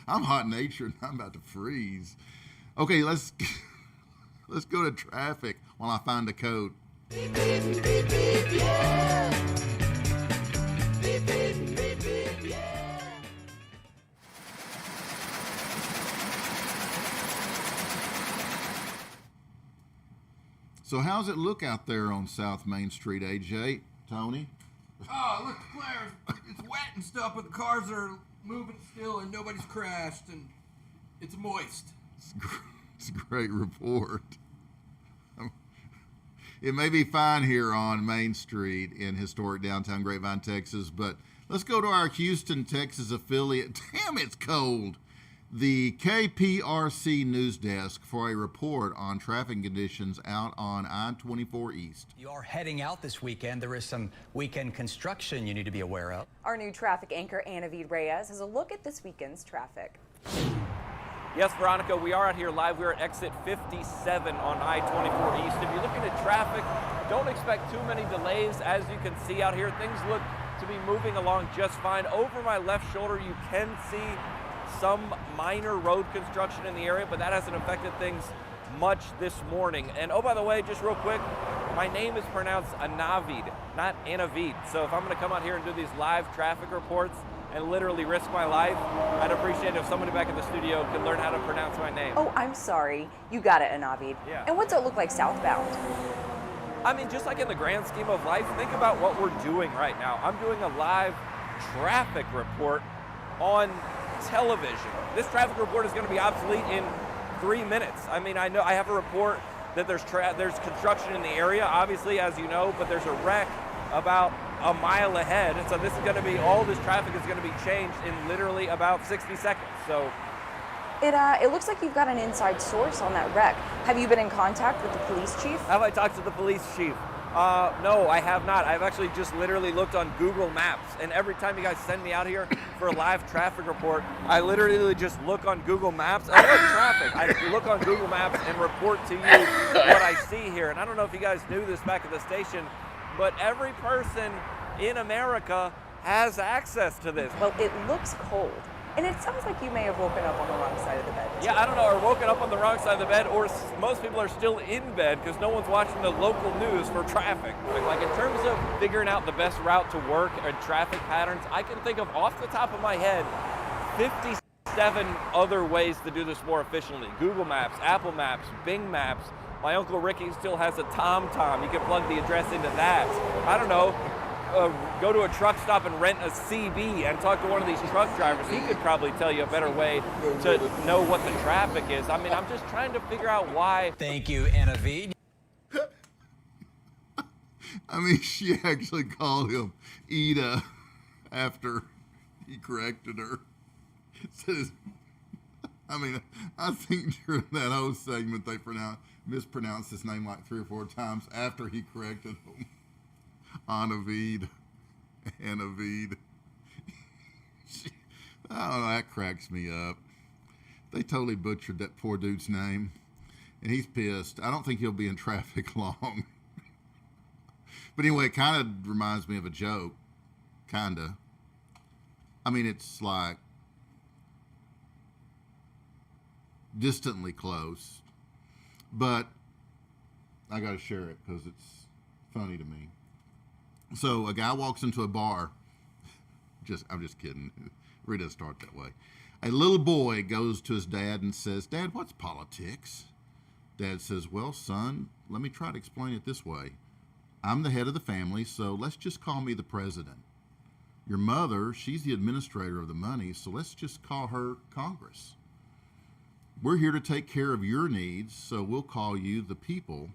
I'm hot natured and I'm about to freeze. Okay, let's go to traffic while I find a code.
Beep, beep, beep, beep, beep, yeah. Beep, beep, beep, beep, yeah.
So how's it look out there on South Main Street, AJ? Tony?
Oh, look, Claire, it's wet and stuff, but the cars are moving still and nobody's crashed and it's moist.
It's a great report. It may be fine here on Main Street in historic downtown Grapevine, Texas, but let's go to our Houston, Texas affiliate. Damn, it's cold. The KPRC News Desk for a report on traffic conditions out on I-24 East.
You are heading out this weekend. There is some weekend construction you need to be aware of.
Our new traffic anchor, Anavid Reyes, has a look at this weekend's traffic.
Yes, Veronica, we are out here live. We're at exit 57 on I-24 East. If you're looking at traffic, don't expect too many delays. As you can see out here, things look to be moving along just fine. Over my left shoulder, you can see some minor road construction in the area, but that hasn't affected things much this morning. And oh, by the way, just real quick, my name is pronounced Anavid, not Anavid. So if I'm going to come out here and do these live traffic reports and literally risk my life, I'd appreciate it if somebody back in the studio could learn how to pronounce my name.
Oh, I'm sorry. You got it, Anavid.
Yeah.
And what's it look like southbound?
I mean, just like in the grand scheme of life, think about what we're doing right now. I'm doing a live traffic report on television. This traffic report is going to be obsolete in 3 minutes. I mean, I know I have a report that there's construction in the area, obviously, as you know, but there's a wreck about a mile ahead. And so this is going to be, all this traffic is going to be changed in literally about 60 seconds. So
It looks like you've got an inside source on that wreck. Have you been in contact with the police chief?
have I talked to the police chief? No, I have not. I've actually just literally looked on Google Maps, and every time you guys send me out here for a live traffic report, I literally just look on Google Maps. I look traffic. I look on Google Maps and report to you what I see here. And I don't know if you guys knew this back at the station, but every person in America has access to this.
Well, it looks cold. And it sounds like you may have woken up on the wrong side of the bed.
Yeah, I don't know, or woken up on the wrong side of the bed, or most people are still in bed because no one's watching the local news for traffic. Like in terms of figuring out the best route to work and traffic patterns, I can think of off the top of my head 57 other ways to do this more efficiently. Google Maps, Apple Maps, Bing Maps. My Uncle Ricky still has a TomTom. You can plug the address into that. I don't know. Go to a truck stop and rent a CB and talk to one of these truck drivers. He could probably tell you a better way to know what the traffic is. I mean, I'm just trying to figure out why.
Thank you, Anavid.
I mean, she actually called him Ida after he corrected her. Says, I mean, I think during that whole segment they mispronounced his name like 3 or 4 times after he corrected him. Anavid. I don't know, that cracks me up. They totally butchered that poor dude's name, and he's pissed. I don't think he'll be in traffic long. But anyway, it kind of reminds me of a joke. Kinda. I mean, it's like distantly close, but I gotta share it because it's funny to me. So a guy walks into a bar. I'm just kidding. It really doesn't start that way. A little boy goes to his dad and says, "Dad, what's politics?" Dad says, "Well, son, let me try to explain it this way. I'm the head of the family, so let's just call me the president. Your mother, she's the administrator of the money, so let's just call her Congress. We're here to take care of your needs, so we'll call you the people.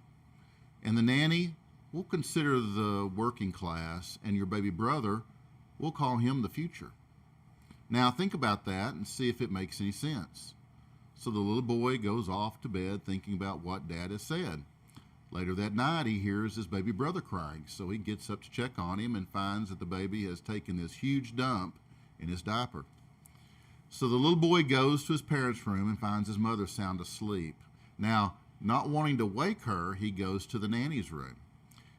And the nanny, we'll consider the working class, and your baby brother, we'll call him the future. Now think about that and see if it makes any sense." So the little boy goes off to bed thinking about what Dad has said. Later that night, he hears his baby brother crying, so he gets up to check on him and finds that the baby has taken this huge dump in his diaper. So the little boy goes to his parents' room and finds his mother sound asleep. Now, not wanting to wake her, he goes to the nanny's room.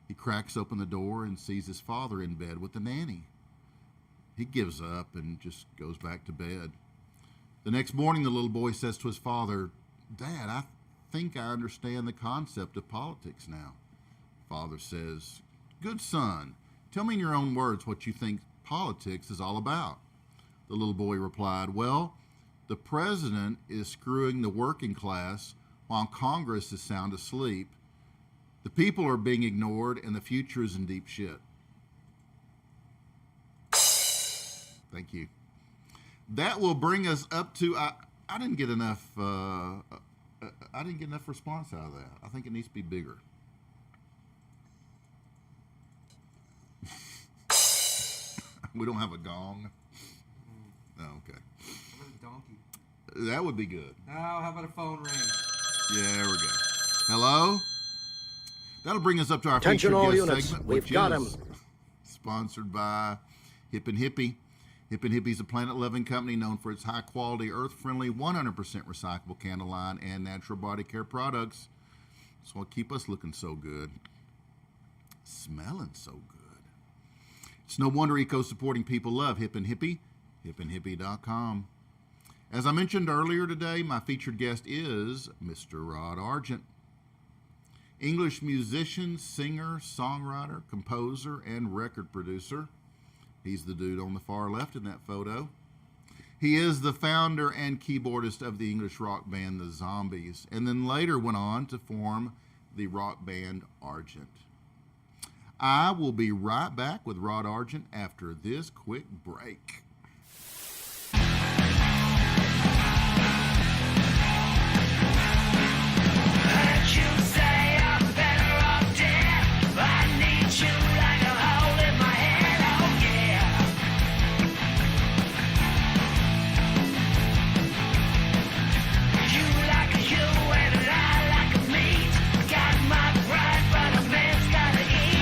He cracks open the door and sees his father in bed with the nanny. He gives up and just goes back to bed. The next morning, the little boy says to his father, "Dad, I think I understand the concept of politics now." Father says, "Good son, tell me in your own words what you think politics is all about." The little boy replied, "Well, the president is screwing the working class while Congress is sound asleep. The people are being ignored and the future is in deep shit." Thank you. That will bring us up to, I didn't get enough response out of that. I think it needs to be bigger. We don't have a gong. Oh, okay.
How about a donkey?
That would be good.
Now, how about a phone ring?
Yeah, there we go. Hello? That'll bring us up to our
Attention
featured
all
guest
units.
segment,
We've
which
got
is
'em.
sponsored by Hip and Hippie. Hip and Hippie is a planet-loving company known for its high-quality, earth-friendly, 100% recyclable candle line and natural body care products. That's what keep us looking so good, smelling so good. It's no wonder eco-supporting people love Hip and Hippie. hipandhippie.com. As I mentioned earlier today, my featured guest is Mr. Rod Argent. English musician, singer, songwriter, composer, and record producer. He's the dude on the far left in that photo. He is the founder and keyboardist of the English rock band The Zombies, and then later went on to form the rock band Argent. I will be right back with Rod Argent after this quick break.
You and I like a meat. Got my pride, but a man's gotta eat.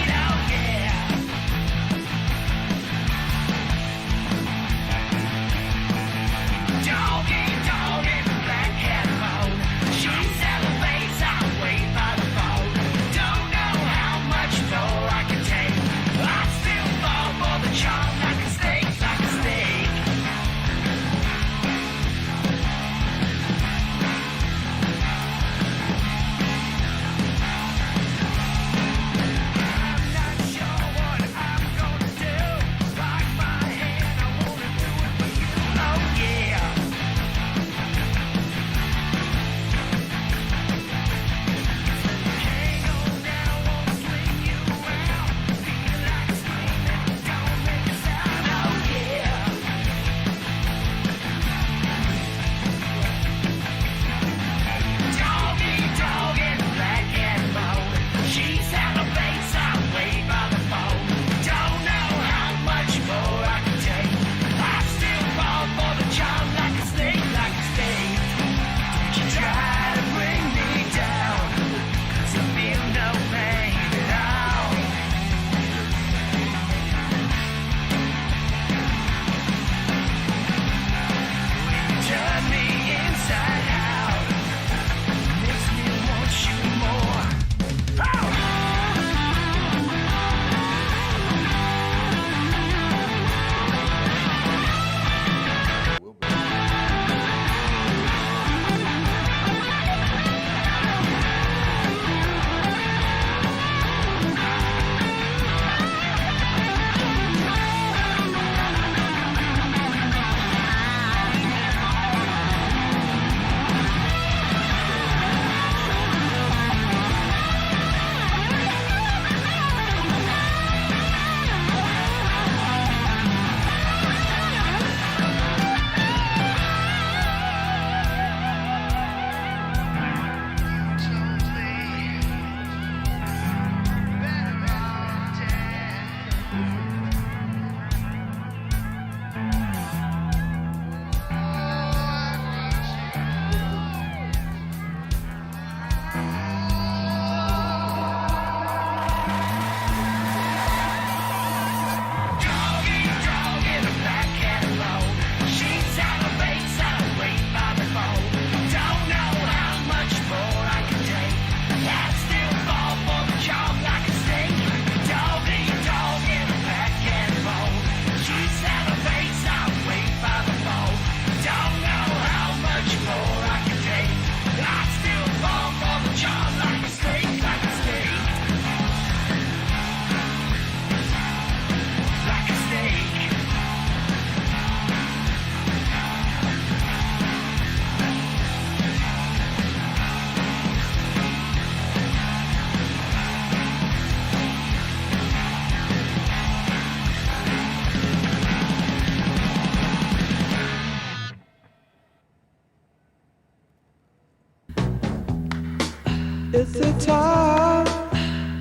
It's the time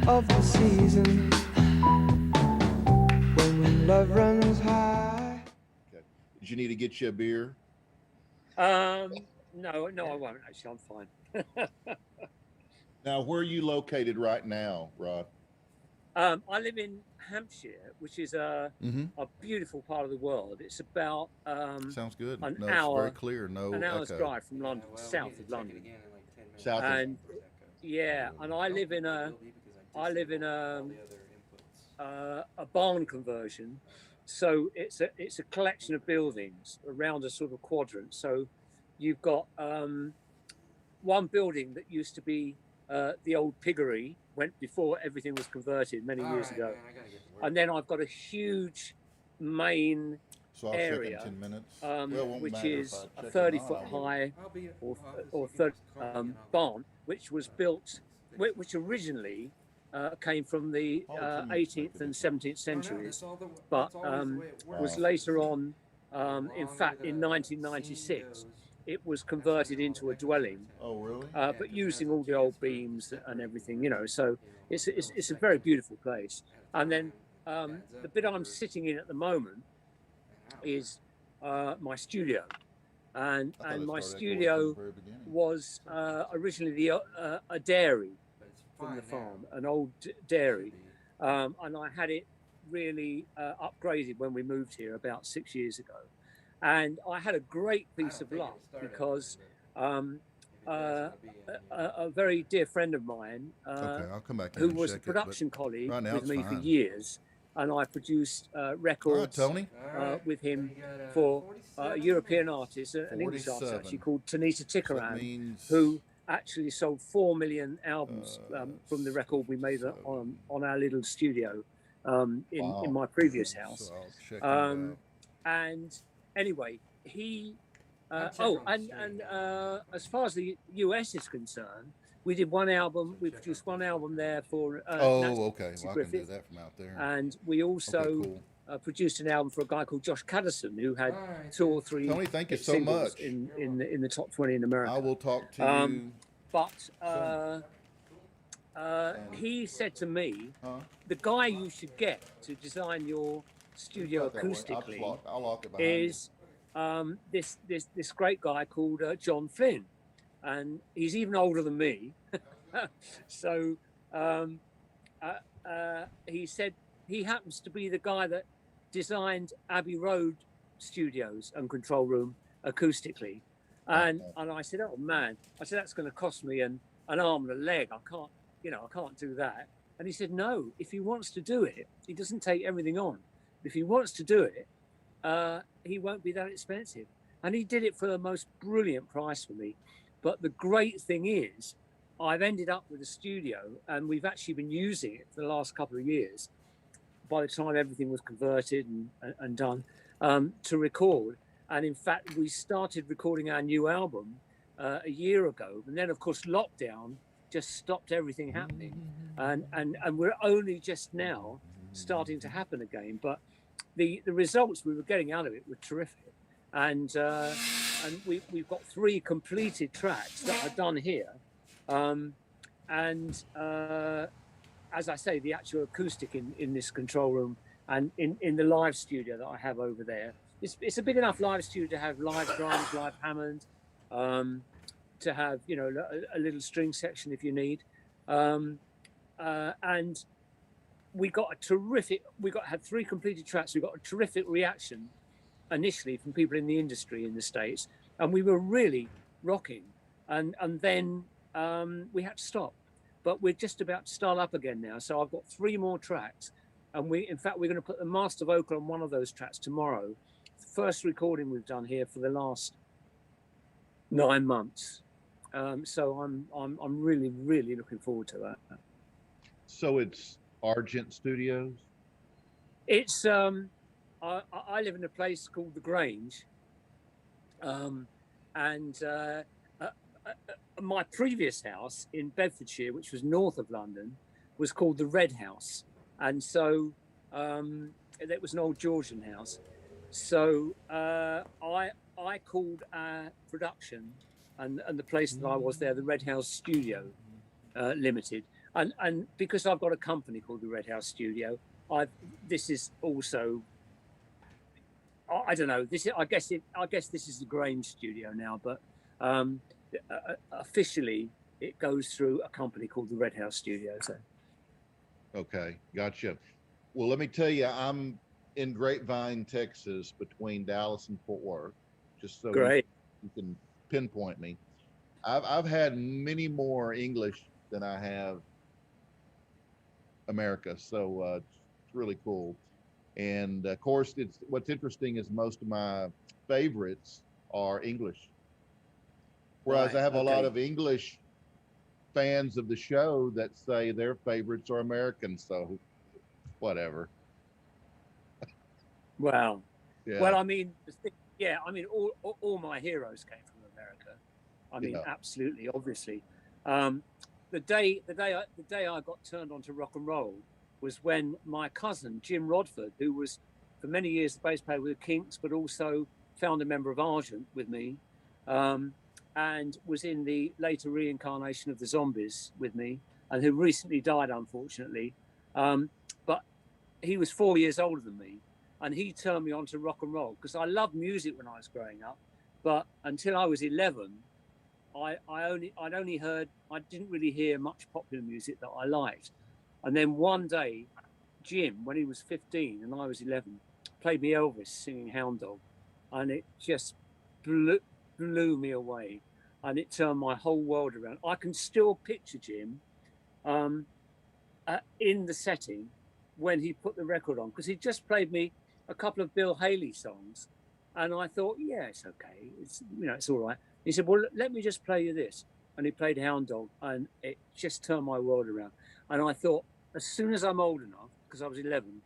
of the season when love runs high.
Okay. Did you need to get you a beer?
No, I won't. Actually, I'm fine.
Now, where are you located right now, Rod?
I live in Hampshire, which is a beautiful part of the world. It's about
Sounds good.
an
No,
hour,
it's very clear. No
an hour's
echo.
drive from London, south of London.
South
And yeah, and I live in a barn conversion, so it's a collection of buildings around a sort of quadrant. So you've got one building that used to be the old piggery, went before everything was converted many years ago, and then I've got a huge main
so I'll
area,
check in 10 minutes.
which is a 30-foot high or 30 barn, which was built, which originally came from the 18th and 17th centuries, but was later on, in fact, in 1996, it was converted into a dwelling.
Oh, really?
But using all the old beams and everything, so it's a very beautiful place. And then the bit I'm sitting in at the moment is my studio, and my studio was originally a dairy from the farm, an old dairy, and I had it really upgraded when we moved here about 6 years ago. And I had a great piece of luck because a very dear friend of mine,
I'll come back in
who
and
was a
check it,
production colleague
right now
with
it's
me for
fine.
years, and I produced records
Tony.
with him for a European artist, an English artist
47.
actually, called Tanita
So that
Tikaram,
means
who actually sold 4 million albums from the record we made on our little studio in my previous house.
So I'll check it out.
And anyway, he as far as the US is concerned, we did one album. We produced one album there for
okay. Well, I can do
Griffith,
that from out there.
and we also produced an album for a guy called Josh Caddison, who had 2 or 3
Tony, thank you so
singles
much.
in the top 20 in America.
I will talk to you.
But he said to me, the guy you should get to design your studio acoustically
I'll lock it behind
is this great guy called John Flynn, and he's even older than me. So he said he happens to be the guy that designed Abbey Road Studios and control room acoustically. And I said, oh man, that's going to cost me an arm and a leg. I can't do that. And he said, no, if he wants to do it, he doesn't take everything on. If he wants to do it, he won't be that expensive. And he did it for the most brilliant price for me. But the great thing is, I've ended up with a studio, and we've actually been using it for the last couple of years, by the time everything was converted and done, to record. And in fact, we started recording our new album a year ago. And then, of course, lockdown just stopped everything happening. And we're only just now starting to happen again. But the results we were getting out of it were terrific. And we've got 3 completed tracks that are done here. As I say, the actual acoustic in this control room and in the live studio that I have over there, it's a big enough live studio to have live drums, live Hammond, to have a little string section if you need, and we had 3 completed tracks. We got a terrific reaction initially from people in the industry in the States, and we were really rocking, and then we had to stop. But we're just about to start up again now. So I've got 3 more tracks. And we're going to put the master vocal on one of those tracks tomorrow. The first recording we've done here for the last 9 months. So I'm really, really looking forward to that.
So it's Argent Studios?
It's, I live in a place called The Grange. My previous house in Bedfordshire, which was north of London, was called the Red House, and so it was an old Georgian house. So I called our production and the place that I was there the Red House Studio, Limited, and because I've got a company called the Red House Studio, this is also, I don't know, I guess this is the Grange Studio now, but officially it goes through a company called the Red House Studio. So.
Okay, gotcha. Well, let me tell you, I'm in Grapevine, Texas, between Dallas and Fort Worth, just so
Great.
you can pinpoint me. I've had many more English than I have America, so it's really cool. And of course, what's interesting is most of my favorites are English, whereas
Right,
I have a lot
okay.
of English fans of the show that say their favorites are American. So whatever.
Wow.
Yeah.
Well, I mean, yeah, I mean, all my heroes came from America. I mean,
Yeah.
absolutely, obviously. The day I got turned on to rock and roll was when my cousin Jim Rodford, who was for many years the bass player with the Kinks, but also found a member of Argent with me, and was in the later reincarnation of the Zombies with me, and who recently died, unfortunately. But he was 4 years older than me, and he turned me on to rock and roll because I loved music when I was growing up. But until I was 11, I didn't really hear much popular music that I liked. And then one day, Jim, when he was 15 and I was 11, played me Elvis singing Hound Dog, and it just blew me away, and it turned my whole world around. I can still picture Jim in the setting when he put the record on, because he just played me a couple of Bill Haley songs, and I thought, yeah, it's okay, it's all right. He said, well, let me just play you this, and he played Hound Dog, and it just turned my world around. And I thought, as soon as I'm old enough, because I was 11,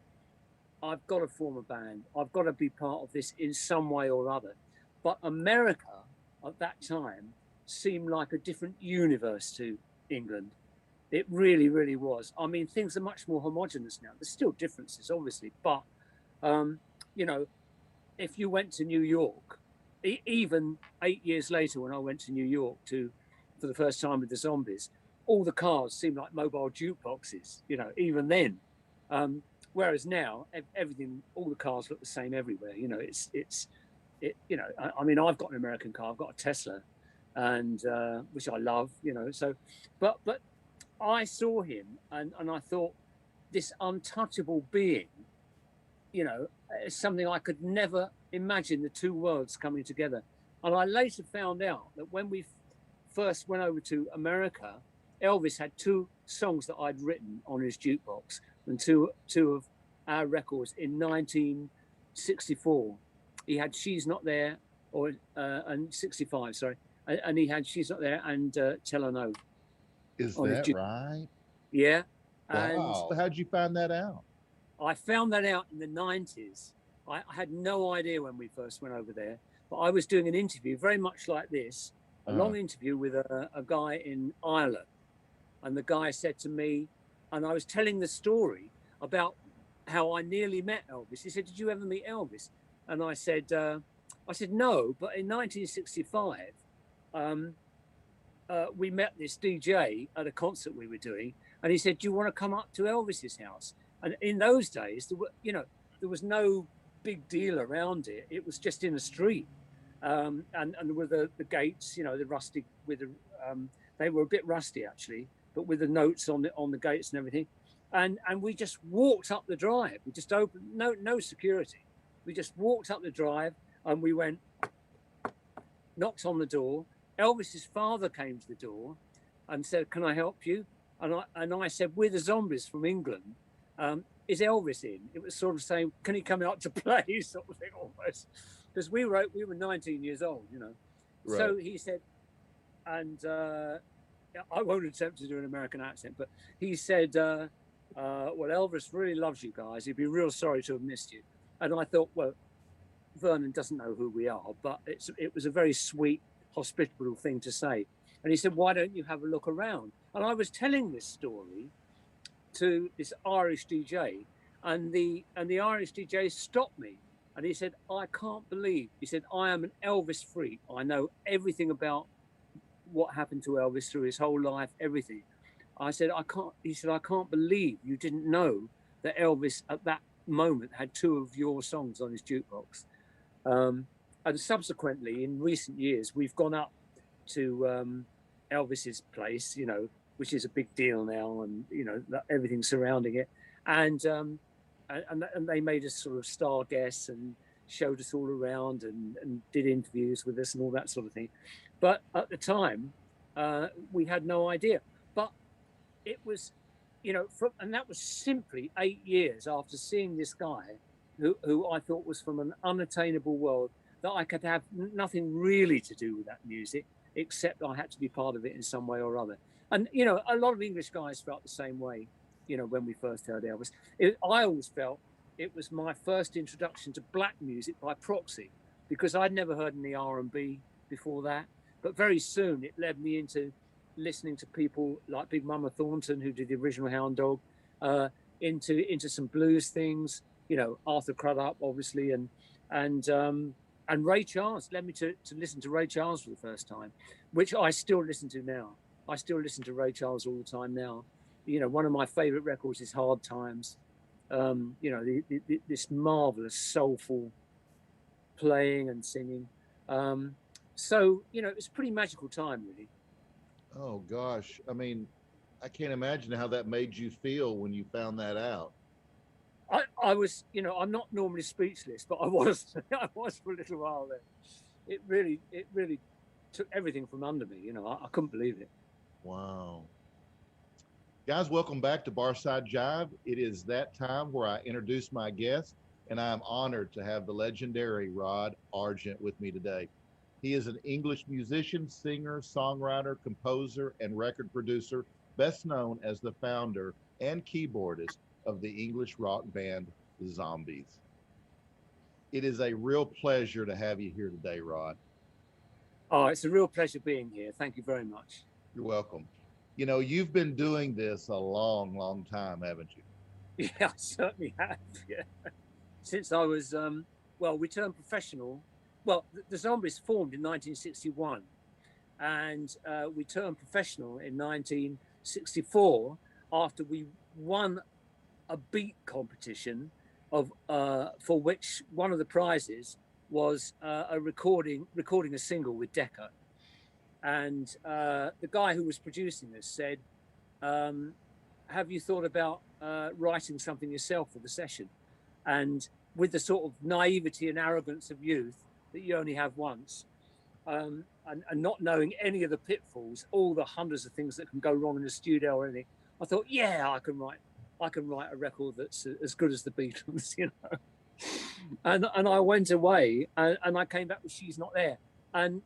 I've got to form a band. I've got to be part of this in some way or other. But America at that time seemed like a different universe to England. It really, really was. I mean, things are much more homogenous now. There's still differences, obviously, but if you went to New York, even 8 years later, when I went to New York for the first time with the Zombies, all the cars seemed like mobile jukeboxes. Even then. Whereas now, everything, all the cars look the same everywhere. I mean, I've got an American car. I've got a Tesla, and which I love. So, but I saw him, and I thought, this untouchable being, is something I could never imagine, the two worlds coming together. And I later found out that when we first went over to America, Elvis had two songs that I'd written on his jukebox, and two of our records in 1964. He had She's Not There, and 65, sorry. And he had She's Not There and Tell Her No.
Is that right?
Yeah.
Wow.
And
how'd you find that out?
I found that out in the 90s. I had no idea when we first went over there, but I was doing an interview very much like this, a long interview with a guy in Ireland. And the guy said to me, and I was telling the story about how I nearly met Elvis. He said, did you ever meet Elvis? And I said, no, but in 1965, we met this DJ at a concert we were doing, and he said, do you want to come up to Elvis's house? And in those days, there was no big deal around it. It was just in the street, and with the gates, the rusty, they were a bit rusty actually, but with the notes on the gates and everything. And we just walked up the drive. We just opened, no security. We just walked up the drive, and we went, knocked on the door. Elvis's father came to the door and said, can I help you? And I said, we're the Zombies from England. Is Elvis in? It was sort of saying, can he come out to play, sort of thing, almost. Because we were 19 years old, Right. So he said, and I won't attempt to do an American accent, but he said, well, Elvis really loves you guys. He'd be real sorry to have missed you. And I thought, well, Vernon doesn't know who we are, but it was a very sweet, hospitable thing to say. And he said, why don't you have a look around? And I was telling this story to this Irish DJ, and the Irish DJ stopped me, and he said, I can't believe, he said, I am an Elvis freak. I know everything about what happened to Elvis through his whole life, everything. I said, I can't. He said, I can't believe you didn't know that Elvis at that moment had 2 of your songs on his jukebox. And subsequently, in recent years, we've gone up to Elvis's place, you know, which is a big deal now, and you know everything surrounding it. And they made us sort of star guests and showed us all around and did interviews with us and all that sort of thing. But at the time, we had no idea. But it was, you know, and that was simply 8 years after seeing this guy who I thought was from an unattainable world, that I could have nothing really to do with that music, except I had to be part of it in some way or other. And, you know, a lot of English guys felt the same way, you know, when we first heard Elvis. I always felt it was my first introduction to black music by proxy, because I'd never heard any R&B before that. But very soon it led me into listening to people like Big Mama Thornton, who did the original Hound Dog, into some blues things, you know, Arthur Crudup, obviously, and Ray Charles led me to listen to Ray Charles for the first time, which I still listen to now. I still listen to Ray Charles all the time now. You know, one of my favorite records is Hard Times. You know, this marvelous, soulful playing and singing. So, you know, it's a pretty magical time, really.
Oh gosh, I mean, I can't imagine how that made you feel when you found that out.
I was, you know, I'm not normally speechless, but I was I was for a little while there. It really took everything from under me. You know, I couldn't believe it.
Wow. Guys, welcome back to Barside Jive. It is that time where I introduce my guest, and I am honored to have the legendary Rod Argent with me today. He is an English musician, singer, songwriter, composer, and record producer, best known as the founder and keyboardist of the English rock band The Zombies. It is a real pleasure to have you here today, Rod.
Oh, it's a real pleasure being here. Thank you very much.
You're welcome. You know, you've been doing this a long, long time, haven't you?
Yeah, I certainly have. Yeah. Since I was, well, we turned professional. Well, the Zombies formed in 1961, and we turned professional in 1964 after we won a beat competition for which one of the prizes was recording a single with Decca. And the guy who was producing this said, have you thought about writing something yourself for the session? And with the sort of naivety and arrogance of youth that you only have once, and not knowing any of the pitfalls, all the hundreds of things that can go wrong in the studio or anything, I thought, yeah, I can write a record that's as good as the Beatles, you know. And I went away, and I came back with She's Not There, and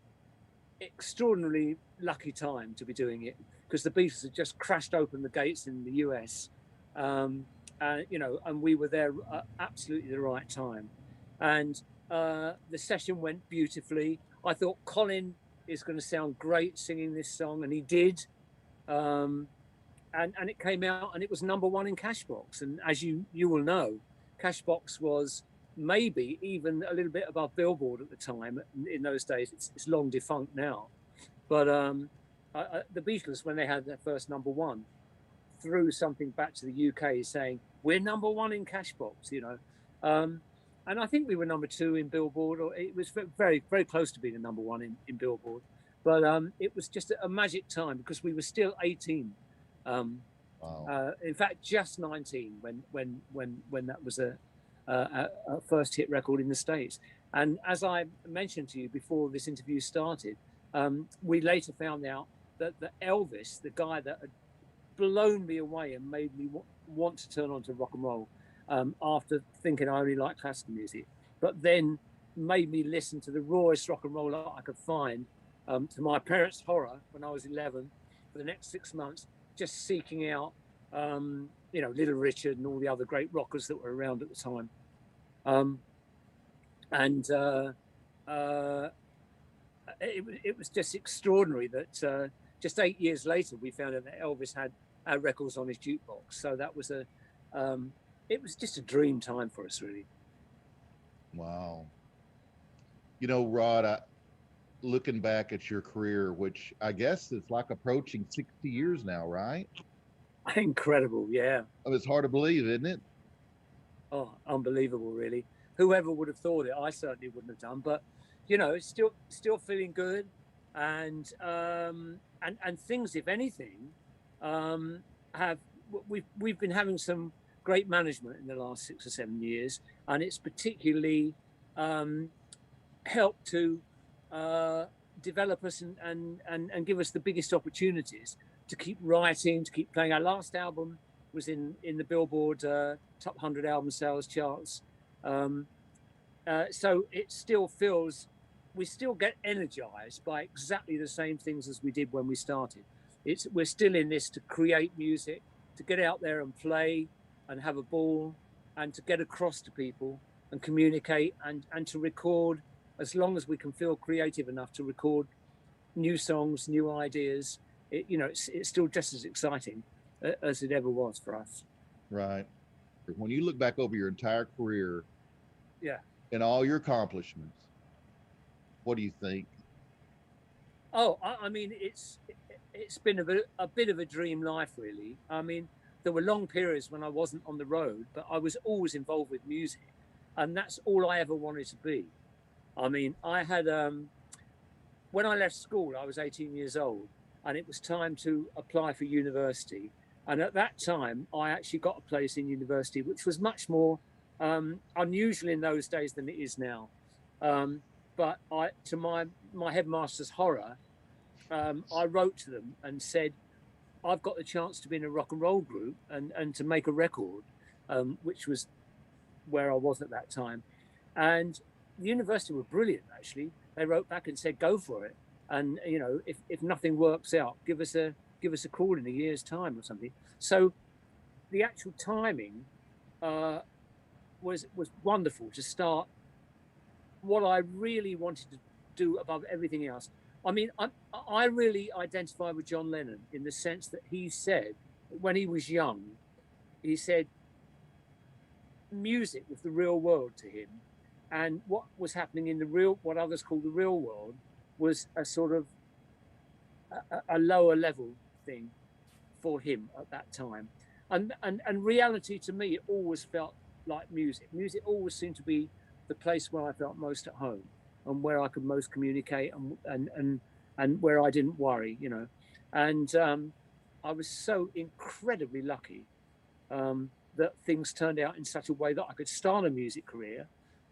extraordinarily lucky time to be doing it, because the Beatles had just crashed open the gates in the US, you know, and we were there at absolutely the right time, and the session went beautifully. I thought Colin is going to sound great singing this song, and he did. And it came out, and it was #1 in Cashbox. And as you will know, Cashbox was maybe even a little bit above Billboard at the time. In those days, it's long defunct now. But the Beatles, when they had their first #1, threw something back to the UK saying, we're #1 in Cashbox, you know. And I think we were #2 in Billboard, or it was very, very close to being a #1 in Billboard. But it was just a magic time, because we were still 18.
Wow.
In fact, just 19 when that was a first hit record in the States. And as I mentioned to you before this interview started, we later found out that Elvis, the guy that had blown me away and made me want to turn on to rock and roll, after thinking I only liked classical music, but then made me listen to the rawest rock and roll I could find, to my parents' horror, when I was 11, for the next 6 months, just seeking out, you know, Little Richard and all the other great rockers that were around at the time. It was just extraordinary that just 8 years later we found out that Elvis had our records on his jukebox. So that was it was just a dream time for us, really.
Wow. You know, Rod, looking back at your career, which I guess it's like approaching 60 years now, right?
Incredible, yeah.
I mean, it's hard to believe, isn't it?
Oh, unbelievable, really. Whoever would have thought it? I certainly wouldn't have done. But it's still feeling good, and things, if anything, have we've been having some great management in the last 6 or 7 years, and it's particularly helped to develop us and give us the biggest opportunities to keep writing, to keep playing. Our last album was in the Billboard top 100 album sales charts. So it still feels, we still get energized by exactly the same things as we did when we started. We're still in this to create music, to get out there and play and have a ball, and to get across to people and communicate, and to record, as long as we can feel creative enough to record new songs, new ideas. It's still just as exciting as it ever was for us.
Right. When you look back over your entire career,
yeah,
and all your accomplishments, what do you think?
Oh, I mean, it's been a bit of a dream life, really. I mean, there were long periods when I wasn't on the road, but I was always involved with music, and that's all I ever wanted to be. I mean, I had when I left school, I was 18 years old, and it was time to apply for university. And at that time, I actually got a place in university, which was much more unusual in those days than it is now. But to my headmaster's horror, I wrote to them and said, I've got the chance to be in a rock and roll group and to make a record, which was where I was at that time. And the university were brilliant, actually. They wrote back and said, go for it. And, if nothing works out, give us a call in a year's time or something. So the actual timing was wonderful to start what I really wanted to do above everything else. I mean, I really identify with John Lennon in the sense that he said, when he was young, he said music was the real world to him. And what was happening in what others call the real world, was a sort of a lower level thing for him at that time. And reality, to me, it always felt like music. Music always seemed to be the place where I felt most at home, and where I could most communicate, and where I didn't worry, And I was so incredibly lucky that things turned out in such a way that I could start a music career.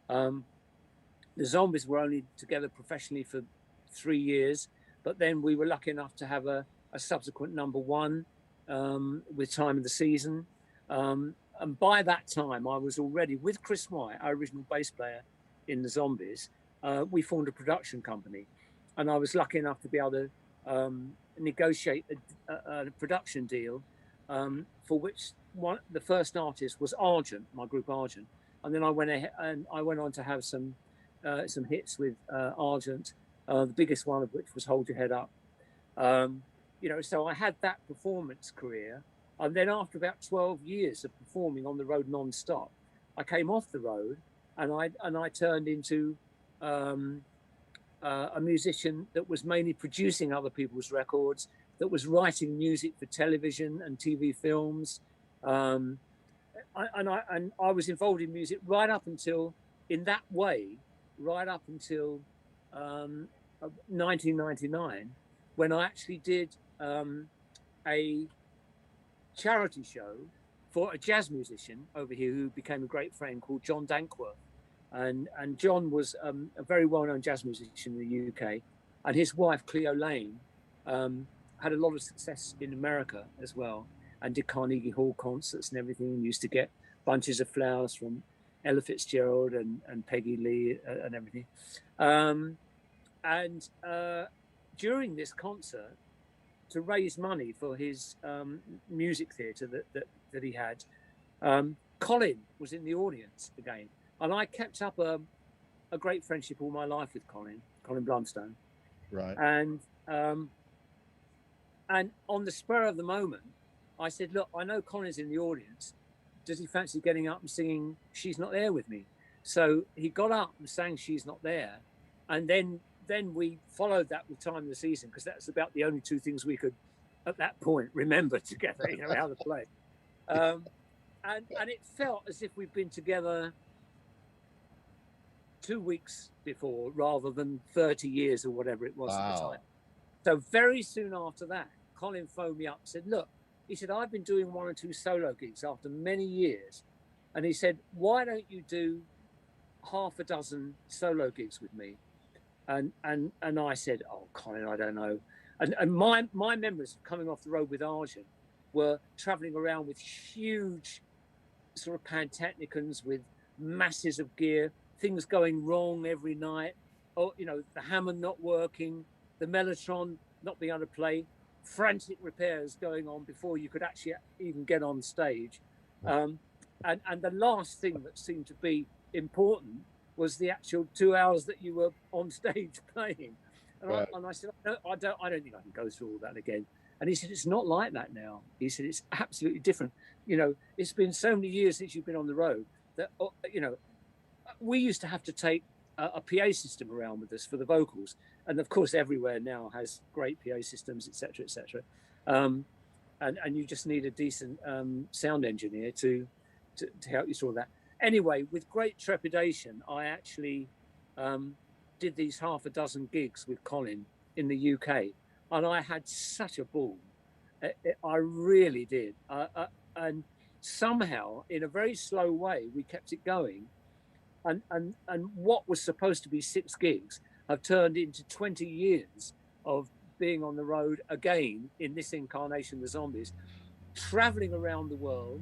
The Zombies were only together professionally for 3 years, but then we were lucky enough to have a subsequent #1 with Time of the Season. And by that time, I was already, with Chris White, our original bass player in the Zombies, we formed a production company. And I was lucky enough to be able to negotiate a production deal for which the first artist was Argent, my group Argent. And then I went on to have some hits with Argent, the biggest one of which was Hold Your Head Up. So I had that performance career. And then after about 12 years of performing on the road non-stop, I came off the road and I turned into a musician that was mainly producing other people's records, that was writing music for television and TV films. I was involved in music right up until 1999, when I actually did a charity show for a jazz musician over here who became a great friend, called John Dankworth. And John was a very well-known jazz musician in the UK, and his wife Cleo Lane had a lot of success in America as well, and did Carnegie Hall concerts and everything, and used to get bunches of flowers from Ella Fitzgerald and Peggy Lee and everything. During this concert, to raise money for his music theatre that he had, Colin was in the audience again. And I kept up a great friendship all my life with Colin Blunstone.
Right.
And on the spur of the moment, I said, look, I know Colin's in the audience. Does he fancy getting up and singing She's Not There with me? So he got up and sang She's Not There. And then we followed that with Time of the Season, because that's about the only two things we could at that point remember together, you know, how to play. And it felt as if we'd been together 2 weeks before rather than 30 years or whatever it was at the time. So very soon after that, Colin phoned me up and said, look, he said, I've been doing 1 or 2 solo gigs after many years. And he said, why don't you do half a dozen solo gigs with me? And I said, oh, Colin, I don't know. And my memories of coming off the road with Argent were traveling around with huge sort of Pantechnicons with masses of gear, things going wrong every night, or, you know, the Hammond not working, the Mellotron not being able to play, frantic repairs going on before you could actually even get on stage. And the last thing that seemed to be important was the actual 2 hours that you were on stage playing. And, I said, I don't think I can go through all that again. And he said, it's not like that now. He said, it's absolutely different. You know, it's been so many years since you've been on the road that, you know, we used to have to take a PA system around with us for the vocals. And of course, everywhere now has great PA systems, et cetera, et cetera. And you just need a decent sound engineer to help you through that. Anyway, with great trepidation, I actually did these half a dozen gigs with Colin in the UK, and I had such a ball. I really did. And somehow, in a very slow way, we kept it going. And what was supposed to be 6 gigs have turned into 20 years of being on the road again in this incarnation, the Zombies, traveling around the world,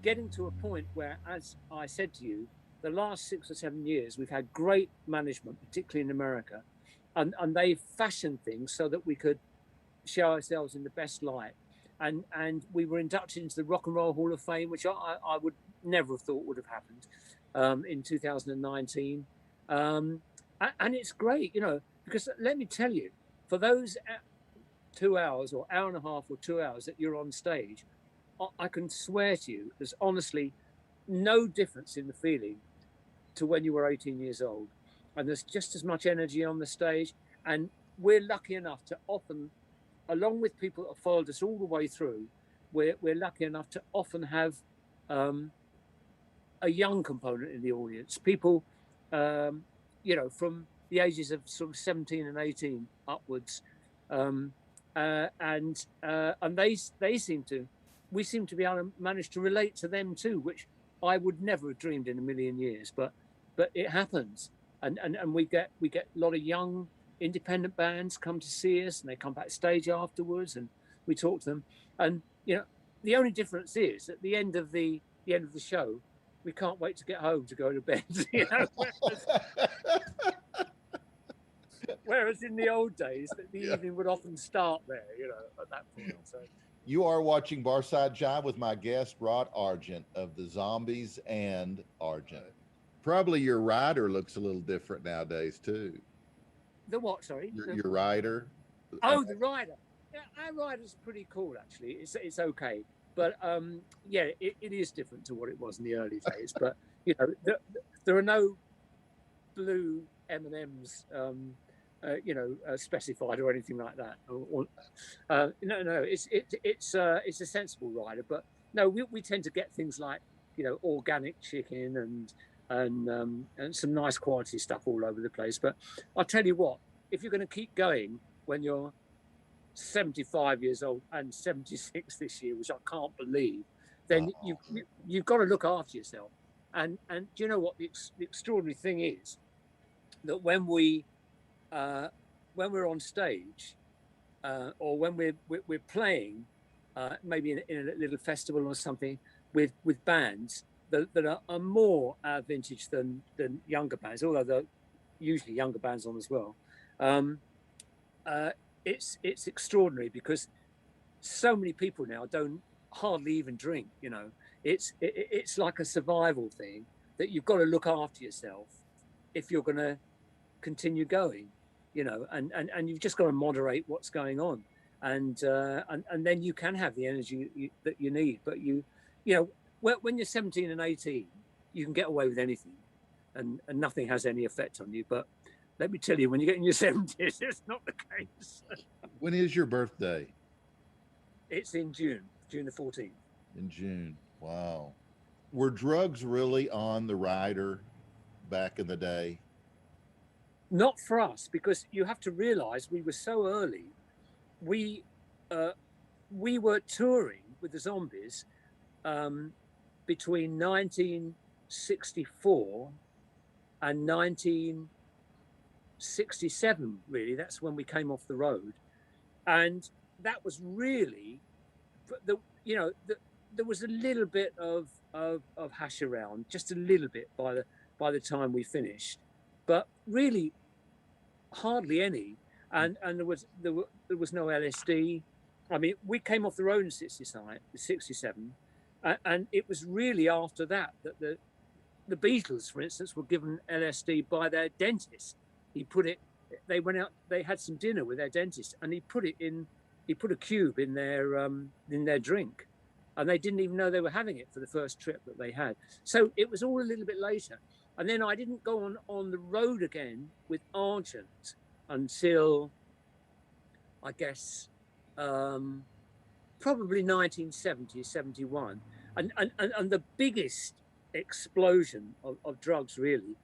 getting to a point where, as I said to you, the last 6 or 7 years, we've had great management, particularly in America, and they fashioned things so that we could show ourselves in the best light. And we were inducted into the Rock and Roll Hall of Fame, which I would never have thought would have happened in 2019. And it's great, you know, because let me tell you, for those 2 hours or hour and a half or 2 hours that you're on stage, I can swear to you, there's honestly no difference in the feeling to when you were 18 years old. And there's just as much energy on the stage. And we're lucky enough to often, along with people that have followed us all the way through, we're lucky enough to often have a young component in the audience. People, you know, from the ages of sort of 17 and 18 upwards. And we seem to be able to manage to relate to them too, which I would never have dreamed in a million years, but it happens. And we get a lot of young independent bands come to see us, and they come backstage afterwards, and we talk to them. And you know, the only difference is at the end of the show, we can't wait to get home to go to bed. You know, whereas in the old days, the evening would often start there. You know, at that point. So.
You are watching Barside Jive with my guest, Rod Argent of the Zombies and Argent. Probably your rider looks a little different nowadays, too.
The what, sorry?
Your rider.
Oh, the rider. Yeah, our rider's pretty cool, actually. It's okay. But, yeah, it is different to what it was in the early days. But, you know, there are no blue M&Ms specified or anything like that. No, it's a sensible rider, but no, we tend to get things like, you know, organic chicken and some nice quality stuff all over the place. But I'll tell you what, if you're going to keep going when you're 75 years old and 76 this year, which I can't believe, then you've got to look after yourself. And do you know what the extraordinary thing is? That when we're on stage, or when we're playing, maybe in a little festival or something with bands that are more vintage than younger bands, although they're usually younger bands on as well. It's extraordinary because so many people now don't hardly even drink. You know, it's like a survival thing that you've got to look after yourself if you're going to continue going, you know, and you've just got to moderate what's going on, and then you can have the energy that you need. But you know, when you're 17 and 18, you can get away with anything, and nothing has any effect on you. But let me tell you, when you get in your 70s, it's not the case.
When is your birthday?
It's in June the 14th.
In June. Wow. Were drugs really on the rider back in the day?
Not for us, because you have to realize we were so early. We were touring with the Zombies between 1964 and 1967, really. That's when we came off the road. And that was really, there was a little bit of hash around, just a little bit by the time we finished, but really hardly any. And there was no LSD. I mean, we came off the road in 67, and it was really after that the Beatles, for instance, were given LSD by their dentist. They went out, they had some dinner with their dentist, and he put a cube in their drink, and they didn't even know they were having it for the first trip that they had. So it was all a little bit later. And then I didn't go on the road again with Argent until, I guess, probably 1970, 71. And the biggest explosion of drugs really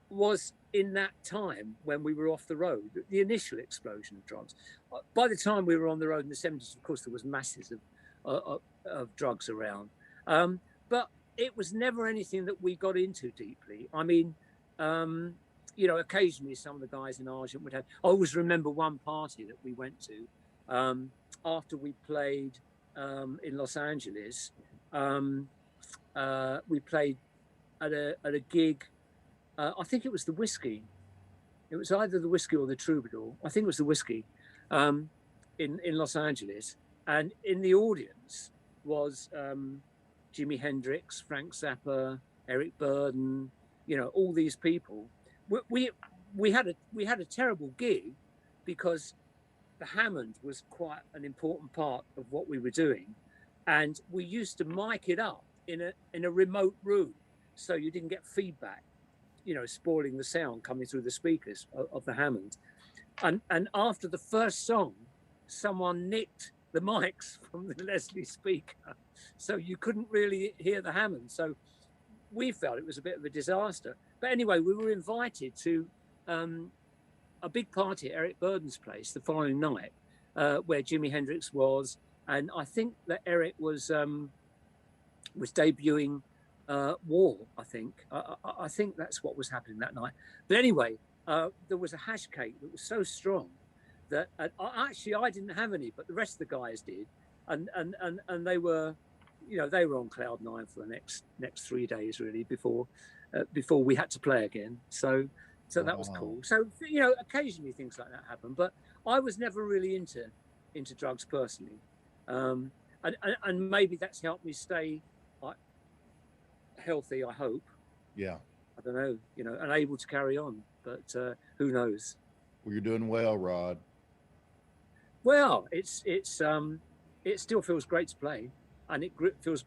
was in that time when we were off the road, the initial explosion of drugs. By the time we were on the road in the 70s, of course, there was masses of drugs around. But it was never anything that we got into deeply. I mean, occasionally some of the guys in Argent would have. I always remember one party that we went to after we played in Los Angeles. We played at a gig. I think it was the Whiskey. It was either the Whiskey or the Troubadour. I think it was the Whiskey in Los Angeles. And in the audience was Jimi Hendrix, Frank Zappa, Eric Burden, all these people. We had a terrible gig because the Hammond was quite an important part of what we were doing, and we used to mic it up in a remote room so you didn't get feedback, spoiling the sound coming through the speakers of the Hammond. And after the first song, someone nicked the mics from the Leslie speaker, so you couldn't really hear the Hammond. So we felt it was a bit of a disaster. But anyway, we were invited to a big party at Eric Burden's place the following night, where Jimi Hendrix was, and I think that Eric was debuting War. I think that's what was happening that night. But anyway, there was a hash cake that was so strong that I didn't have any, but the rest of the guys did, and they were, they were on cloud nine for the next 3 days really before we had to play again. So that was cool. So occasionally things like that happen, but I was never really into drugs personally, and maybe that's helped me stay healthy. I hope. Yeah. I don't know, and able to carry on, but who knows?
Well, you're doing well, Rod.
Well, it still feels great to play, and it feels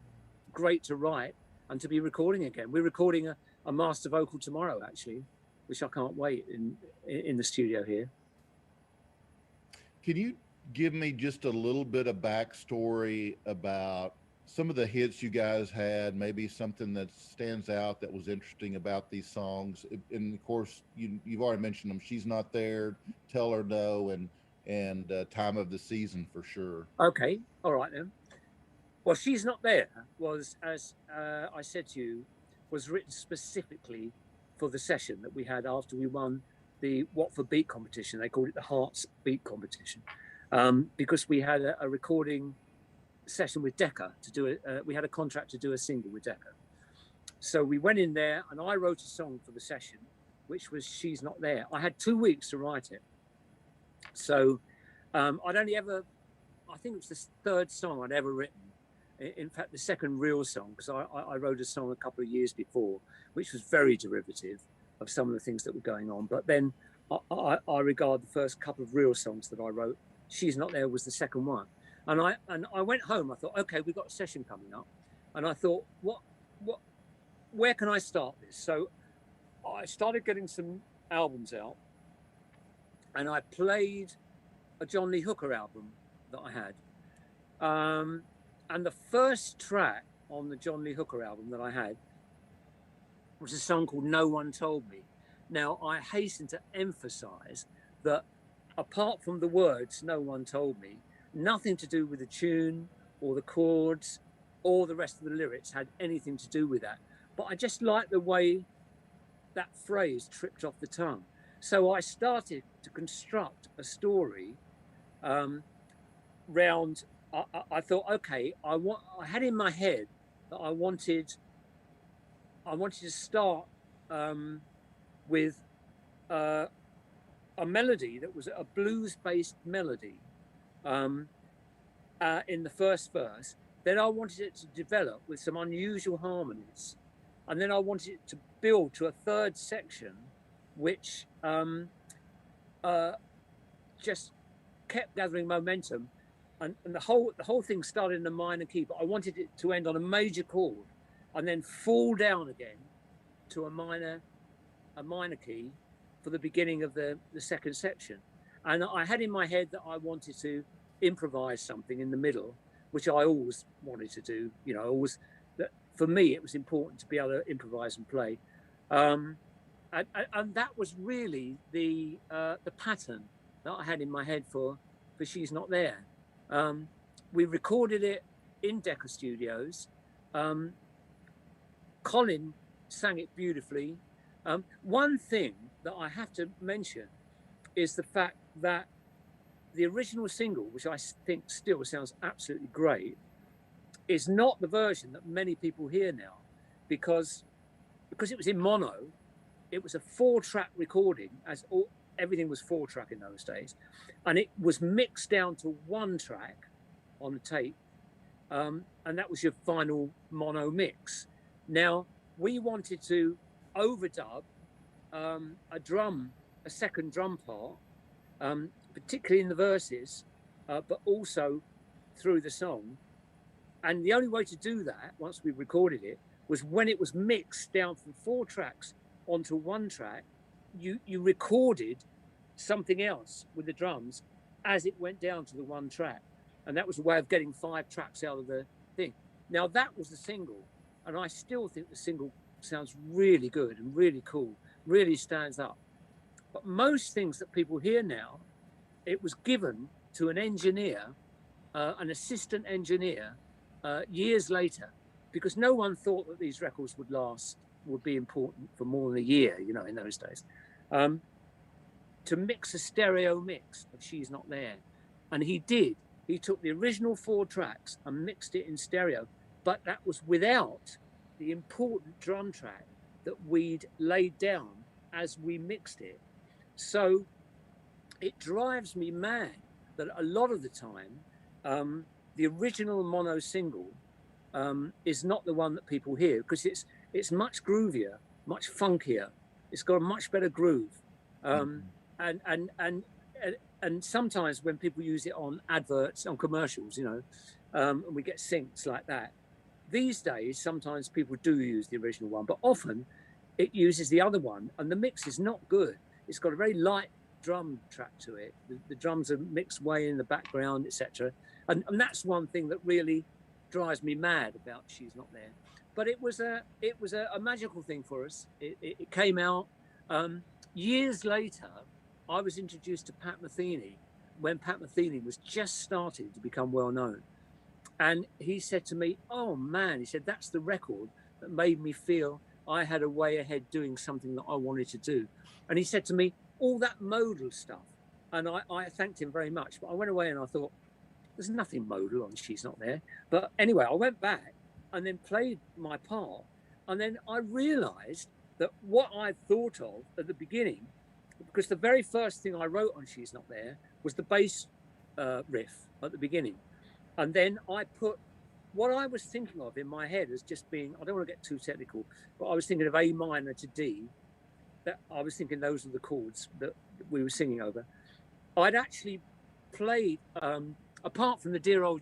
great to write and to be recording again. We're recording a master vocal tomorrow, actually, which I can't wait in the studio here.
Can you give me just a little bit of backstory about some of the hits you guys had, maybe something that stands out that was interesting about these songs? And of course, you've already mentioned them. She's Not There, Tell Her No, and Time of the Season for sure.
Okay, all right then. Well, She's Not There was, as I said to you, was written specifically for the session that we had after we won the Watford Beat competition. They called it the Hearts Beat competition, because we had a recording session with Decca to do it. We had a contract to do a single with Decca. So we went in there and I wrote a song for the session, which was She's Not There. I had 2 weeks to write it. So I'd only ever, I think it was the third song I'd ever written. In fact, the second real song, because I wrote a song a couple of years before, which was very derivative of some of the things that were going on. But then I regard the first couple of real songs that I wrote, She's Not There was the second one. And I went home, I thought, okay, we've got a session coming up. And I thought, where can I start this? So I started getting some albums out, and I played a John Lee Hooker album that I had. And the first track on the John Lee Hooker album that I had was a song called No One Told Me. Now, I hasten to emphasize that apart from the words No One Told Me, nothing to do with the tune or the chords or the rest of the lyrics had anything to do with that. But I just like the way that phrase tripped off the tongue. So I started to construct a story round. I thought, okay, I had in my head that I wanted to start with a melody that was a blues-based melody in the first verse. Then I wanted it to develop with some unusual harmonies, and then I wanted it to build to a third section, which just kept gathering momentum, and the whole thing started in a minor key, but I wanted it to end on a major chord, and then fall down again to a minor key for the beginning of the second section. And I had in my head that I wanted to improvise something in the middle, which I always wanted to do. You know, for me, it was important to be able to improvise and play. And that was really the pattern that I had in my head for She's Not There. We recorded it in Decca Studios. Colin sang it beautifully. One thing that I have to mention is the fact that the original single, which I think still sounds absolutely great, is not the version that many people hear now, because it was in mono. It was a 4-track recording, everything was 4-track in those days, and it was mixed down to 1 track on a tape, and that was your final mono mix. Now, we wanted to overdub a second drum part, particularly in the verses, but also through the song. And the only way to do that, once we recorded it, was when it was mixed down from 4 tracks onto 1 track, you recorded something else with the drums as it went down to the 1 track. And that was a way of getting 5 tracks out of the thing. Now, that was the single. And I still think the single sounds really good and really cool, really stands up. But most things that people hear now, it was given to an engineer, an assistant engineer, years later, because no one thought that these records would be important for more than a year, you know, in those days. To mix a stereo mix of She's Not There. And he did. He took the original 4 tracks and mixed it in stereo, but that was without the important drum track that we'd laid down as we mixed it. So it drives me mad that a lot of the time, the original mono single is not the one that people hear, because it's much groovier, much funkier. It's got a much better groove. And sometimes when people use it on adverts, on commercials, you know, and we get syncs like that. These days, sometimes people do use the original one, but often it uses the other one, and the mix is not good. It's got a very light drum track to it. The drums are mixed way in the background, etc. And that's one thing that really drives me mad about She's Not There. But it was a magical thing for us. It came out. Years later, I was introduced to Pat Metheny when Pat Metheny was just starting to become well known. And he said to me, oh man, he said, that's the record that made me feel I had a way ahead doing something that I wanted to do. And he said to me, all that modal stuff. And I thanked him very much. But I went away and I thought, there's nothing modal on She's Not There. But anyway, I went back and then played my part. And then I realized that what I thought of at the beginning, because the very first thing I wrote on She's Not There was the bass riff at the beginning. And then I put what I was thinking of in my head as just being, I don't want to get too technical, but I was thinking of A minor to D. That I was thinking those were the chords that we were singing over. I'd actually played, apart from the Dear Old